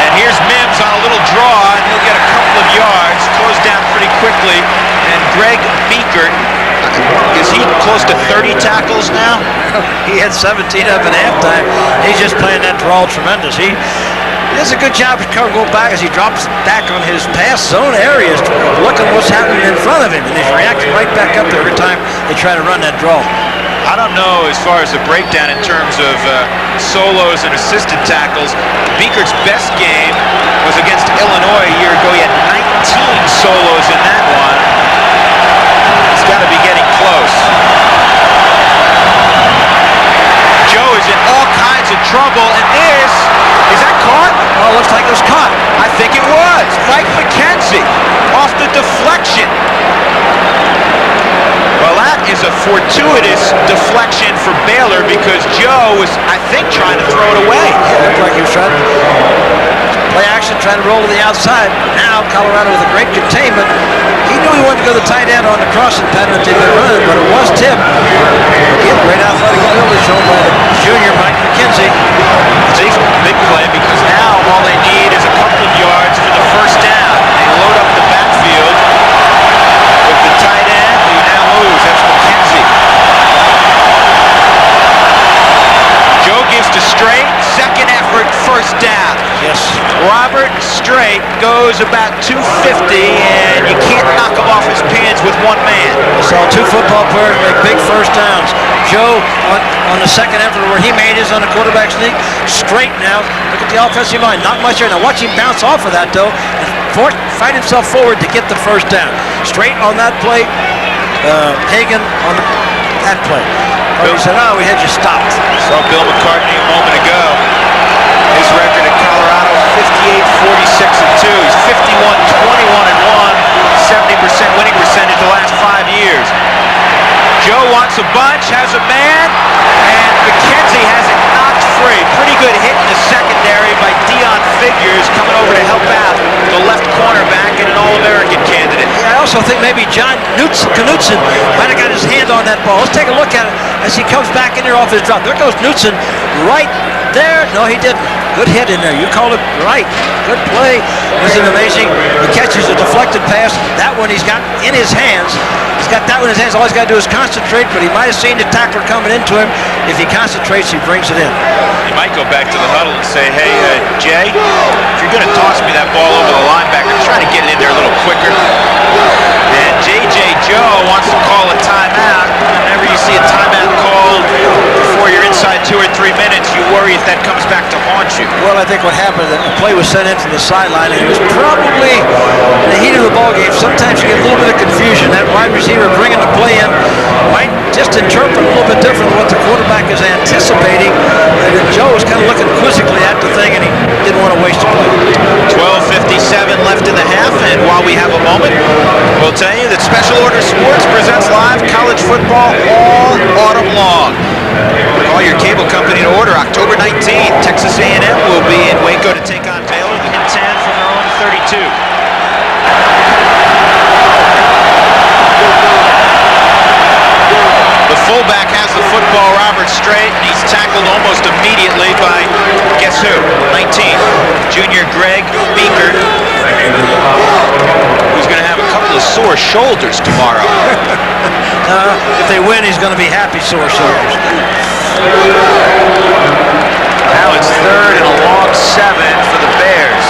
And here's Mims on a little draw, and he'll get a couple of yards. Closed down pretty quickly. And Greg Meekert, is he close to 30 tackles now? He had 17 up at halftime. He's just playing that draw tremendous. He does a good job of going back as he drops back on his pass zone areas, looking what's happening in front of him, and he's reacting right back up there every time they try to run that draw. I don't know as far as the breakdown in terms of solos and assisted tackles. Beakert's best game was against Illinois a year ago. He had 19 solos in that one. He's got to be getting close. Joe is in all kinds of trouble, and is that caught? Oh, looks like it was caught. I think it was. Mike McKenzie off the deflection. Well, that is a fortuitous deflection for Baylor because Joe was, I think, trying to throw it away. Yeah, it looked like he was trying to play action, trying to roll to the outside. Now Colorado with a great containment. He knew he wanted to go the tight end on the crossing pattern that they've been running, but it was tipped. Again, great athletic ability shown by the junior Mike McKenzie. Big play because now all they need is a couple of yards for the first down. They load up the backfield with the tight end who now moves. That's McKenzie. Joe gives to Strait. Second effort, first down. Yes. Robert Strait goes about 250, and you can't knock him off his pins with one man. I saw 2 football players make big first downs. Joe on the second effort where he made his on the quarterback sneak. Strait now. Look at the offensive line. Not much there. Now watch him bounce off of that, though, and fight himself forward to get the first down. Strait on that play. Hagan on that play. He said, we had you stopped. Saw Bill McCartney a moment ago. His record at Colorado, 58-46-2. He's 51-21-1, 70% winning percentage the last 5 years. Joe wants a bunch, has a man, and McKenzie has it knocked free. Pretty good hit in the secondary by Dion Figures coming over to help out the left cornerback and an All-American candidate. I also think maybe John Knutson might have got his hand on that ball. Let's take a look at it as he comes back in there off his drop. There goes Knutson right there. No, he didn't. Good hit in there. You called it right. Good play. Isn't it amazing? He catches a deflected pass. That one he's got in his hands. He's got that one in his hands. All he's got to do is concentrate, but he might have seen the tackler coming into him. If he concentrates, he brings it in. He might go back to the huddle and say, hey, Jay, if you're going to toss me that ball over the linebacker, try to get it in there a little quicker. And J.J. Joe wants to call a timeout. Whenever you see a timeout called before you're inside inside 2 or 3 minutes, you worry if that comes back to haunt you. Well, I think what happened, the play was sent into the sideline, and it was probably in the heat of the ball game. Sometimes you get a little bit of confusion. That wide receiver bringing the play in might just interpret a little bit different than what the quarterback is anticipating. And Joe was kind of looking quizzically at the thing, and he didn't want to waste a play. 12:57 left in the half, and while we have a moment, we'll tell you that Special Order Sports presents live college football all autumn long. Call your cable company to order. October 19th, Texas A&M will be in Waco to take on Baylor. The hit 10 from their own 32. The fullback has the football, Robert Strait, and he's tackled almost immediately by, guess who? 19, junior Greg Beaker, who's going to have a couple of sore shoulders tomorrow. If they win, he's going to be happy sore shoulders. Now it's 3rd and a long 7 for the Bears.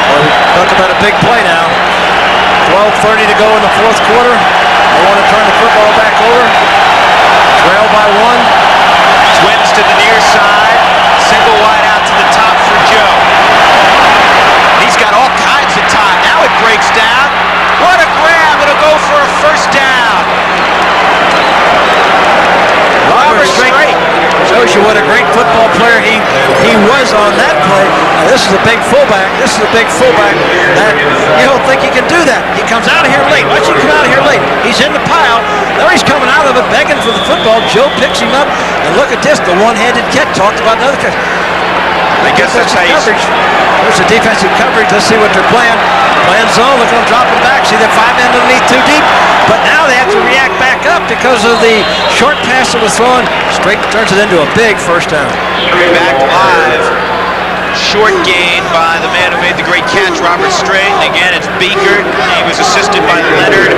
Well, talk about a big play now. 12:30 to go in the 4th quarter. They want to turn the football back over. Trail by 1. Twins to the near side. Single wide out to the top for Joe. He's got all kinds of time. Now it breaks down. What a grab. It'll go for a first down. Robert Strait shows you what a great football player he was on that play. Now, this is a big fullback. This is a big fullback that you don't think he can do that. He comes out of here late. Watch him come out of here late. He's in the pile. Now he's coming out of it begging for the football. Joe picks him up. And look at this, the one-handed catch. Talked about another catch. I guess that's how you... There's the defensive coverage. Let's see what they're playing. Playing zone. Look at them dropping back. See, they're 5 men underneath too deep. But now they have to react back up because of the short pass that was thrown. Straight turns it into a big first down. Back live. Short gain by the man who made the great catch, Robert Strait. And again, it's Beaker. He was assisted by Leonard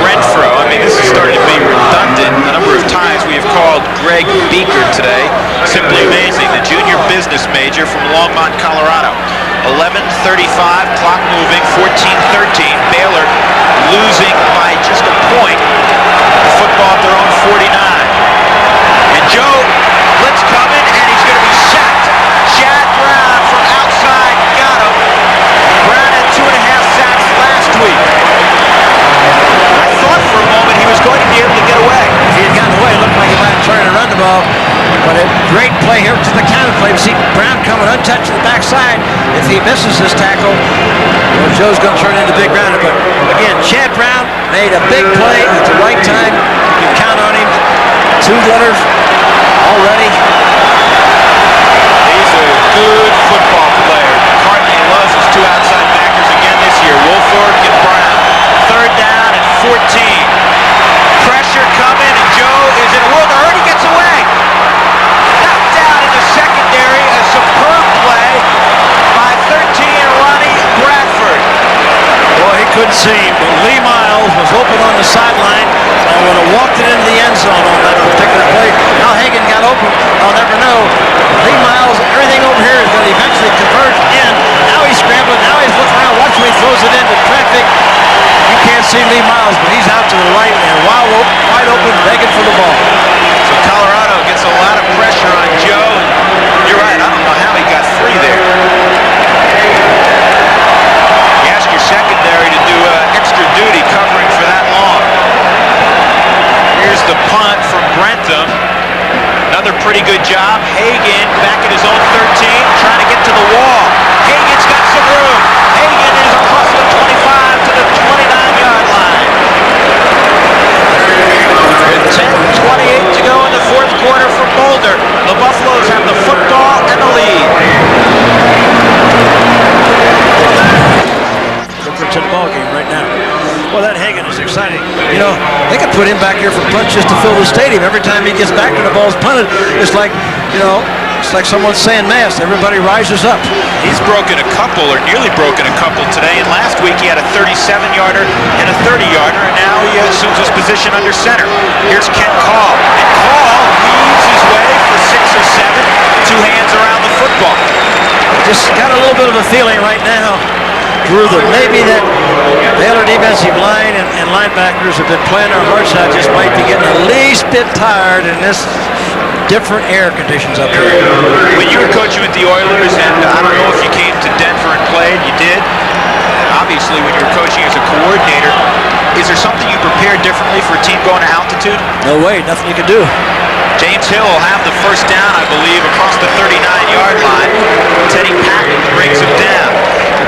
Renfro. I mean, this is starting to be redundant. The number of times we have called Greg Beaker today. Simply amazing. The junior business major from Longmont, Colorado. 11:35, clock moving, 14-13. Baylor losing by just a point. The football at their own 49. And Joe blitz coming, and he's going to be sacked. Chad Brown from outside got him. Brown had 2.5 sacks last week. I thought for a moment he was going to be able to get away. If he had gotten away, it looked like he might have turned and run the ball. But a great play here to the counter play. We see Brown coming untouched to the backside. If he misses this tackle, well, Joe's going to turn into big grounder. But again, Chad Brown made a big play at the right time. You can count on him. 2 letters already. He's a good football player. McCartney loves his 2 outside backers again this year. Wolford and Brown. 3rd down and 14. Pressure coming, and Joe is in a world of hurt. He gets away. Knocked down in the secondary. A superb play by 13, Ronnie Bradford. Boy, he couldn't see him, but Lee Miles was open on the sideline and would have walked it into the end zone on that particular play. Now Hagan got open. I'll never know. Lee Miles, everything over here is going to eventually converge in. Now he's scrambling. Now he's looking around. Watch when he throws it into traffic. You can't see Lee Miles, but he's out to the right and wide open, begging for the ball. So Colorado gets a lot of pressure on Joe. You're right. I don't know how he got free there. You ask your secondary to do extra duty covering for that long. Here's the punt from Brentham. Another pretty good job. Hagan back at his own 13, trying to get to the wall. Hagan's got some room. Hagan is across the 25 to the 29-yard line. 10:28 to go in the 4th quarter for Boulder. The Buffaloes have the football and the lead. Difference in the ball game right now. Well, that Hagan is exciting. You know, they could put him back here for punts just to fill the stadium. Every time he gets back and the ball's punted, it's like, you know, it's like someone's saying mass. Everybody rises up. He's broken a couple, or nearly broken a couple today. And last week he had a 37-yarder and a 30-yarder, and now he assumes his position under center. Here's Kent Call. And Call weaves his way for 6 or 7, 2 hands around the football. Just got a little bit of a feeling right now, Drew, that maybe that Baylor defensive line and linebackers have been playing their hearts out, just might be getting the least bit tired, and this different air conditions up here. When you were coaching with the Oilers, and I don't know if you came to Denver and played, you did. Obviously, when you were coaching as a coordinator, is there something you prepared differently for a team going to altitude? No way, nothing you can do. James Hill will have the first down, I believe, across the 39-yard line. Teddy Patton brings him down.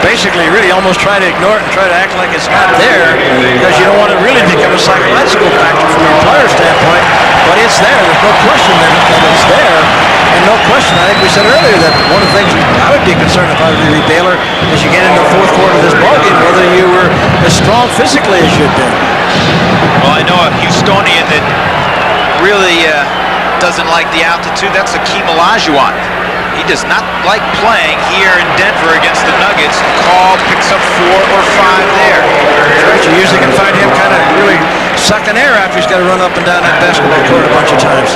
Basically, you really almost try to ignore it and try to act like it's not there because you don't want to really become a psychological factor from your player standpoint. But it's there. There's no question that it's there. And no question, I think we said earlier that one of the things I would be concerned if I were really Baylor is you get into the fourth quarter of this ballgame, whether you were as strong physically as you'd been. Well, I know a Houstonian that really doesn't like the altitude. That's Akeem Olajuwon. He does not like playing here in Denver against the Nuggets. Call picks up 4 or 5 there. Right, you usually can find him kind of really sucking air after he's got to run up and down that basketball court a bunch of times.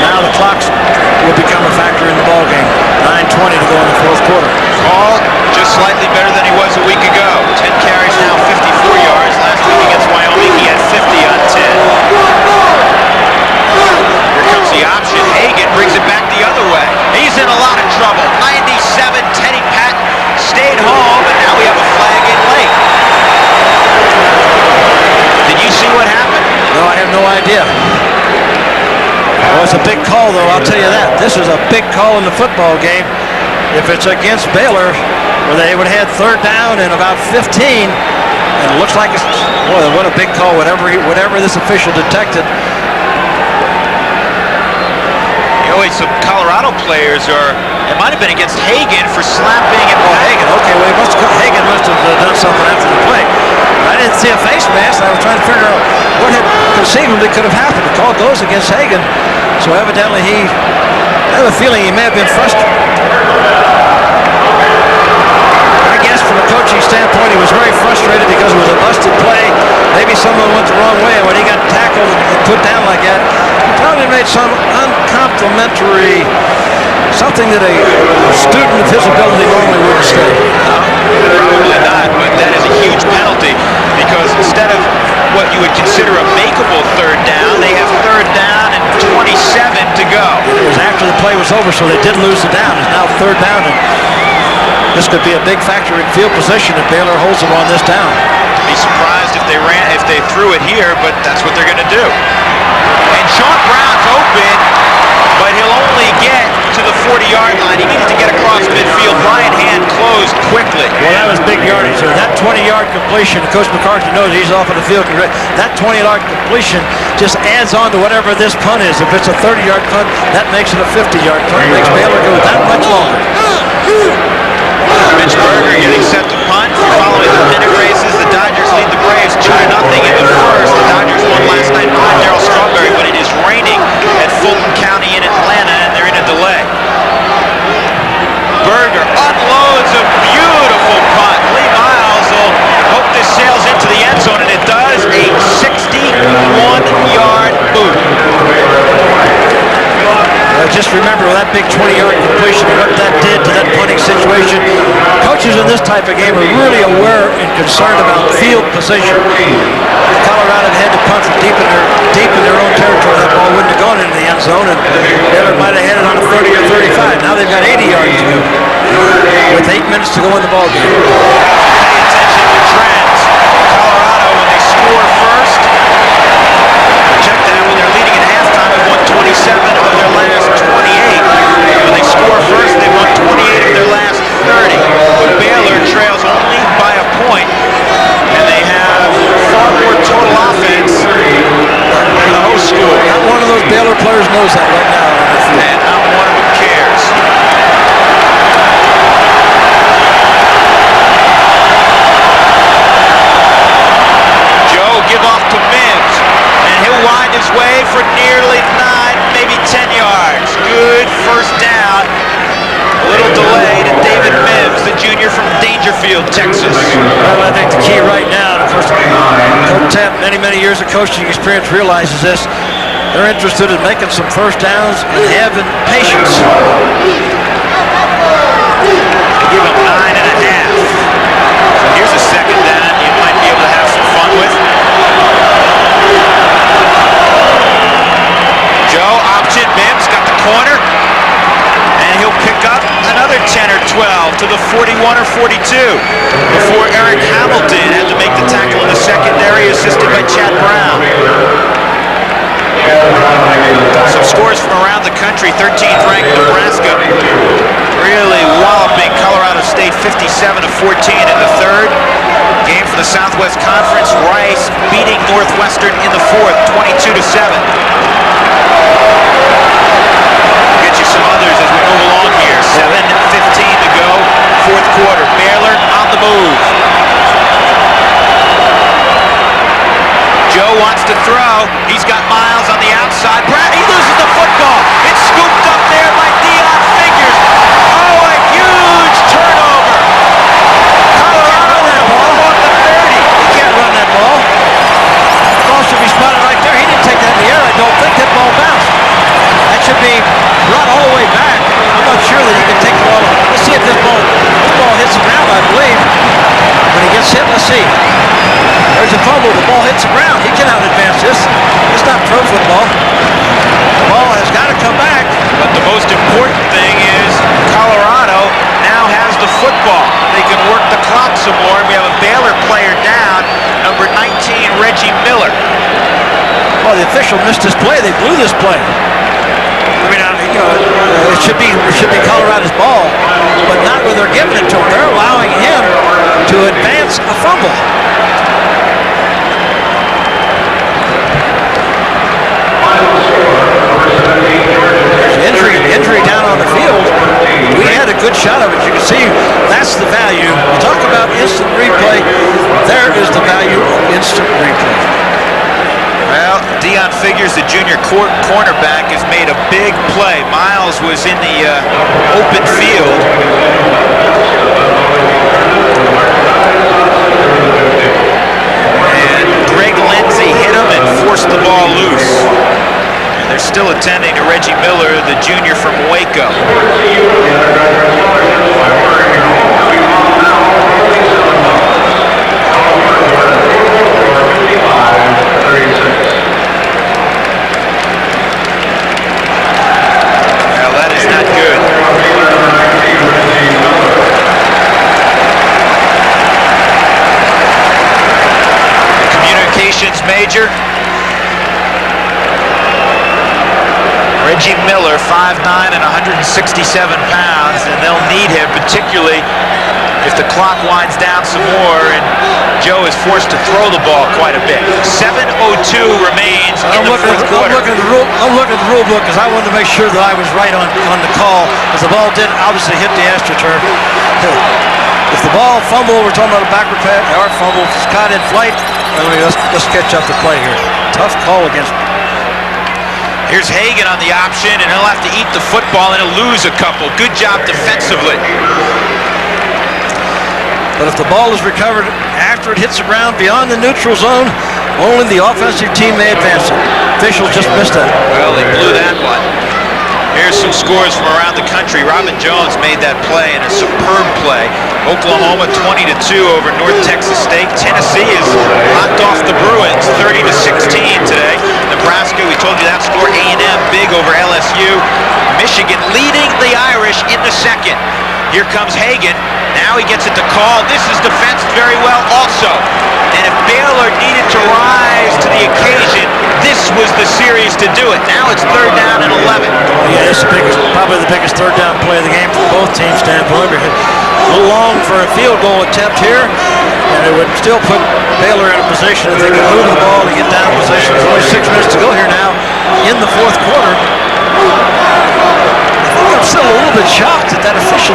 Now the clocks will become a factor in the ballgame. 9:20 to go in the fourth quarter. Call just slightly better than he was a week ago. 10 carries now, 54 yards. Last week against Wyoming, he had 50 on 10. Here comes the option. Hagan brings it back the other way. He's in a lot of trouble. 97, Teddy Patton stayed home, and now we have a flag in late. Did you see what happened? No, I have no idea. Well, it's a big call, though, I'll tell you that. This is a big call in the football game. If it's against Baylor, where they would have had third down and about 15, and it looks like it's, boy, what a big call, whatever this official detected. You know, some Colorado players it might have been against Hagan for slapping and Hagan, okay, well, Hagan must have done something after the play. I didn't see a face mask. I was trying to figure out what had conceivably could have happened. The call goes against Hagan, so evidently I have a feeling he may have been frustrated. I guess from a coaching standpoint, he was very frustrated because it was a busted play. Maybe someone went the wrong way, and when he got tackled and put down like that, he probably made some uncomplimentary, something that a student of his ability normally wouldn't say. Probably not, but that is a huge penalty because instead of what you would consider a makeable third down, they have third down and 27 to go. It was after the play was over, so they did lose the down. It's now third down, and this could be a big factor in field position if Baylor holds them on this down. Be surprised if they threw it here, but that's what they're going to do. And Sean Brown's open, but he'll only get to the 40-yard line. He needed to get across midfield. Brian Hand closed quickly. Well, that was big yardage. So that 20-yard completion, Coach McCarthy knows he's off of the field. That 20-yard completion just adds on to whatever this punt is. If it's a 30-yard punt, that makes it a 50-yard punt. It makes Baylor go that much longer. Mitch Berger getting set to punt. Following the pennant races, the Dodgers lead the Braves 2-0 in the first. The Dodgers won last night behind Darryl Strawberry, but it is raining at Fulton County in Atlanta, and they're in a delay. Berger unloads a beautiful punt. Lee Miles will hope this sails into the end zone, and it does. A 61-yard boot. Just remember that big 20-yard completion and what that did to that punting situation. Coaches in this type of game are really aware and concerned about field position. If Colorado had to punt from deep in their own territory, that ball wouldn't have gone into the end zone, and Baylor might have had it on a 30 or 35. Now they've got 80 yards to go with 8 minutes to go in the ball game. Pay attention to trends. Colorado, when they score first, check that, when they're leading at halftime, have won 27 of their last 28. When they score first, they won 28 of their last 30. But Baylor trails only by a point, and they have far more total offense than the host school. Not one of those Baylor players knows that right now. And not one of them cares. Joe give off to Mims, and he'll wind his way for nearly 9, maybe 10 yards. Good first down. A little delay to David Mims, the junior from Dangerfield, Texas. Well, I think the key right now, of course, Coach Tapp, many years of coaching experience, realizes this. They're interested in making some first downs and having patience. Give him 9.5. So here's a second down. You might be able to 12 to the 41 or 42 before Eric Hamilton had to make the tackle in the secondary, assisted by Chad Brown. Some scores from around the country. 13th ranked Nebraska really walloping Colorado State 57 to 14 in the third. Game for the Southwest Conference. Rice beating Northwestern in the fourth, 22 to 7. We'll get you some others as we move along here. 7:15 to go, fourth quarter. Baylor on the move. Joe wants to throw. He's got Miles on the outside. Brad, he loses the football. It's scooped up there by Dion Figures. Oh, a huge turnover. Colorado that ball on the 30. He can't run that ball. The ball should be spotted right there. He didn't take that in the air. I don't think that ball bounced. That should be brought all the way back. I'm not sure that he can take the ball. Let's see if this ball hits the ground, I believe. When he gets hit, let's see. There's a fumble. The ball hits the ground. He cannot advance this. It's not pro football. The ball has got to come back. But the most important thing is Colorado now has the football. They can work the clock some more. And we have a Baylor player down, number 19, Reggie Miller. Well, the official missed this play. They blew this play. I mean, it should be Colorado's ball, but not where they're giving it to him. They're allowing him to advance a fumble. Injury down on the field. We had a good shot of it. You can see that's the value. You talk about instant replay. There is the value of instant replay. Well, Dion Figures, the junior cornerback, has made a big play. Miles was in the open field. And Greg Lindsey hit him and forced the ball loose. And they're still attending to Reggie Miller, the junior from Waco. Well, that is not good. The communications major, Reggie Miller, 5'9" and 167 pounds, and they'll need him, particularly if the clock winds down some more and Joe is forced to throw the ball quite a bit. 7:02 remains in the fourth quarter. I'm looking at the rule book because I wanted to make sure that I was right on the call, because the ball did obviously hit the AstroTurf. If the ball fumble, we're talking about a backward pass, or fumble, if it's caught in flight, let's catch up the play here. Tough call against. Here's Hagan on the option, and he'll have to eat the football, and he'll lose a couple. Good job defensively. But if the ball is recovered after it hits the ground beyond the neutral zone, only the offensive team may advance it. Officials just missed that. Well, they blew that one. Here's some scores from around the country. Robin Jones made that play, and a superb play. Oklahoma 20-2 over North Texas State. Tennessee is knocked off the Bruins 30-16 today. Nebraska, we told you that score. A&M big over LSU. Michigan leading the Irish in the second. Here comes Hagan. Now he gets it to call. This is defensed very well also. And if Baylor needed to rise to the occasion, this was the series to do it. Now it's 3rd down and 11. Yeah, it's probably the biggest 3rd down play of the game from both teams' standpoint. A little long for a field goal attempt here, and it would still put Baylor in a position if they could move the ball to get down in position. There's only 6 minutes to go here now in the fourth quarter. I'm still a little bit shocked that that official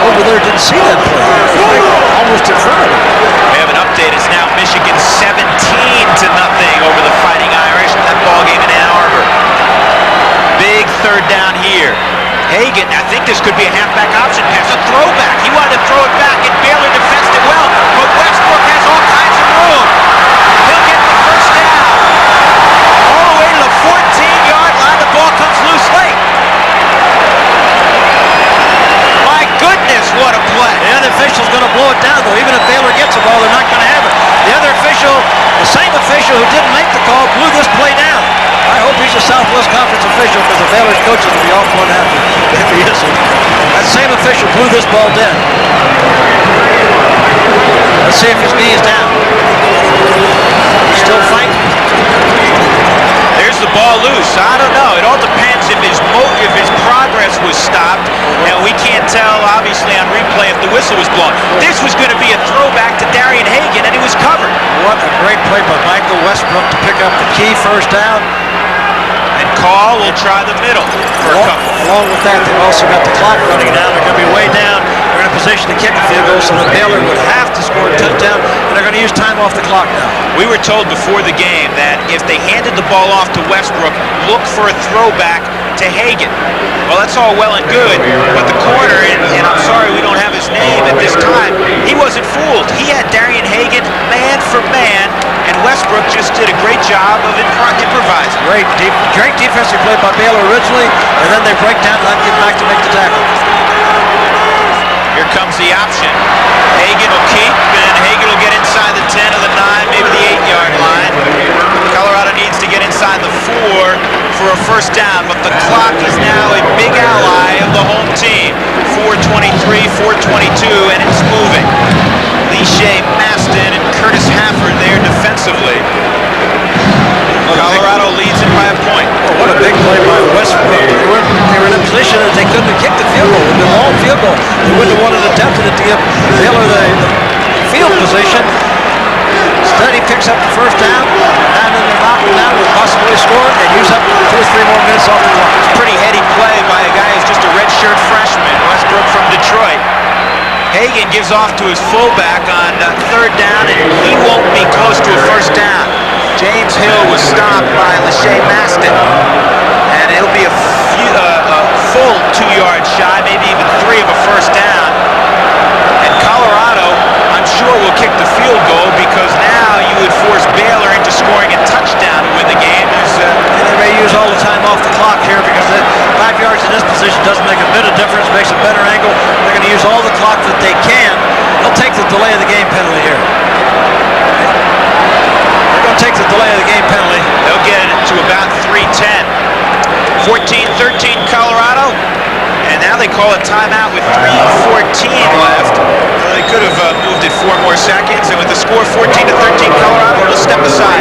over there didn't see that play. Almost in front of him. We have an update. It's now Michigan 17-0 over the Fighting Irish. That ball game in Ann Arbor. Big 3rd down here. Hagan, I think this could be a halfback option pass, a throwback. He wanted to throw it back, and Baylor defensed it well. But Westbrook has all kinds of room. He'll get the first down. All the way to the 14-yard line. The ball comes loose late. My goodness, what a play. The other official's going to blow it down, though. Even if Baylor gets the ball, they're not going to have it. The other official, the same official who didn't make the call, blew this play down. I hope he's a Southwest Conference official, because the Baylor coaches will be off one after if he isn't. That's the same official blew this ball dead. Let's see if his knee is down. Still fighting. There's the ball loose. I don't know. It all depends if his progress was stopped. And we can't tell, obviously, on replay if the whistle was blown. This was going to be a throwback to Darian Hagan, and he was covered. What a great play by Michael Westbrook to pick up the key first down. And Call will try the middle for a couple. Along with that, they've also got the clock running down. They're going to be way down. They're in a position to kick a field goal, so that Baylor would have to score a touchdown, and they're going to use time off the clock now. We were told before the game that if they handed the ball off to Westbrook, look for a throwback to Hagan. Well, that's all well and good, but the corner, and I'm sorry we don't have his name at this time, he wasn't fooled. He had Darian Hagan man for man, and Westbrook just did a great job of improvising. Great defensive play by Baylor originally, and then they break down and not get back to make the tackle. Here comes the option. Hagan will keep, and Hagan will get inside the 10 or the 9, maybe the 8-yard line. Colorado needs to get inside the 4 for a first down, but the clock is now a big ally of the home team. 4:23, 4:22, and it's moving. Leashay, Maston, and Curtis Hafford there defensively. Colorado leads it by a point. Oh, what a big play by Westbrook. They were in a position that they couldn't have kicked the field goal. It would have been a long field goal. They wouldn't have wanted to attempt it to give Baylor the field position. Instead, he picks up the first down, and then they're knocking down with possibly score and use up 2 or 3 more minutes off the clock. It's a pretty heady play by a guy who's just a redshirt freshman, Westbrook from Detroit. Hagan gives off to his fullback on third down, and he won't be close to a first down. James Hill was stopped by Leashay Maston, and it'll be a full 2-yard shy, maybe even 3 of a first down. And Colorado, I'm sure, will kick the field goal because now you would force Baylor into scoring a touchdown to win the game. And they may use all the time off the clock here because 5 yards in this position doesn't make a bit of difference, makes a better angle. They're going to use all the clock that they can. They'll take the delay of the game penalty here. Take the delay of the game penalty. They'll get it to about 3:10. 14-13 Colorado, and now they call a timeout with 3:14 left. They could have moved it 4 more seconds, and with the score 14-13 Colorado, they'll step aside.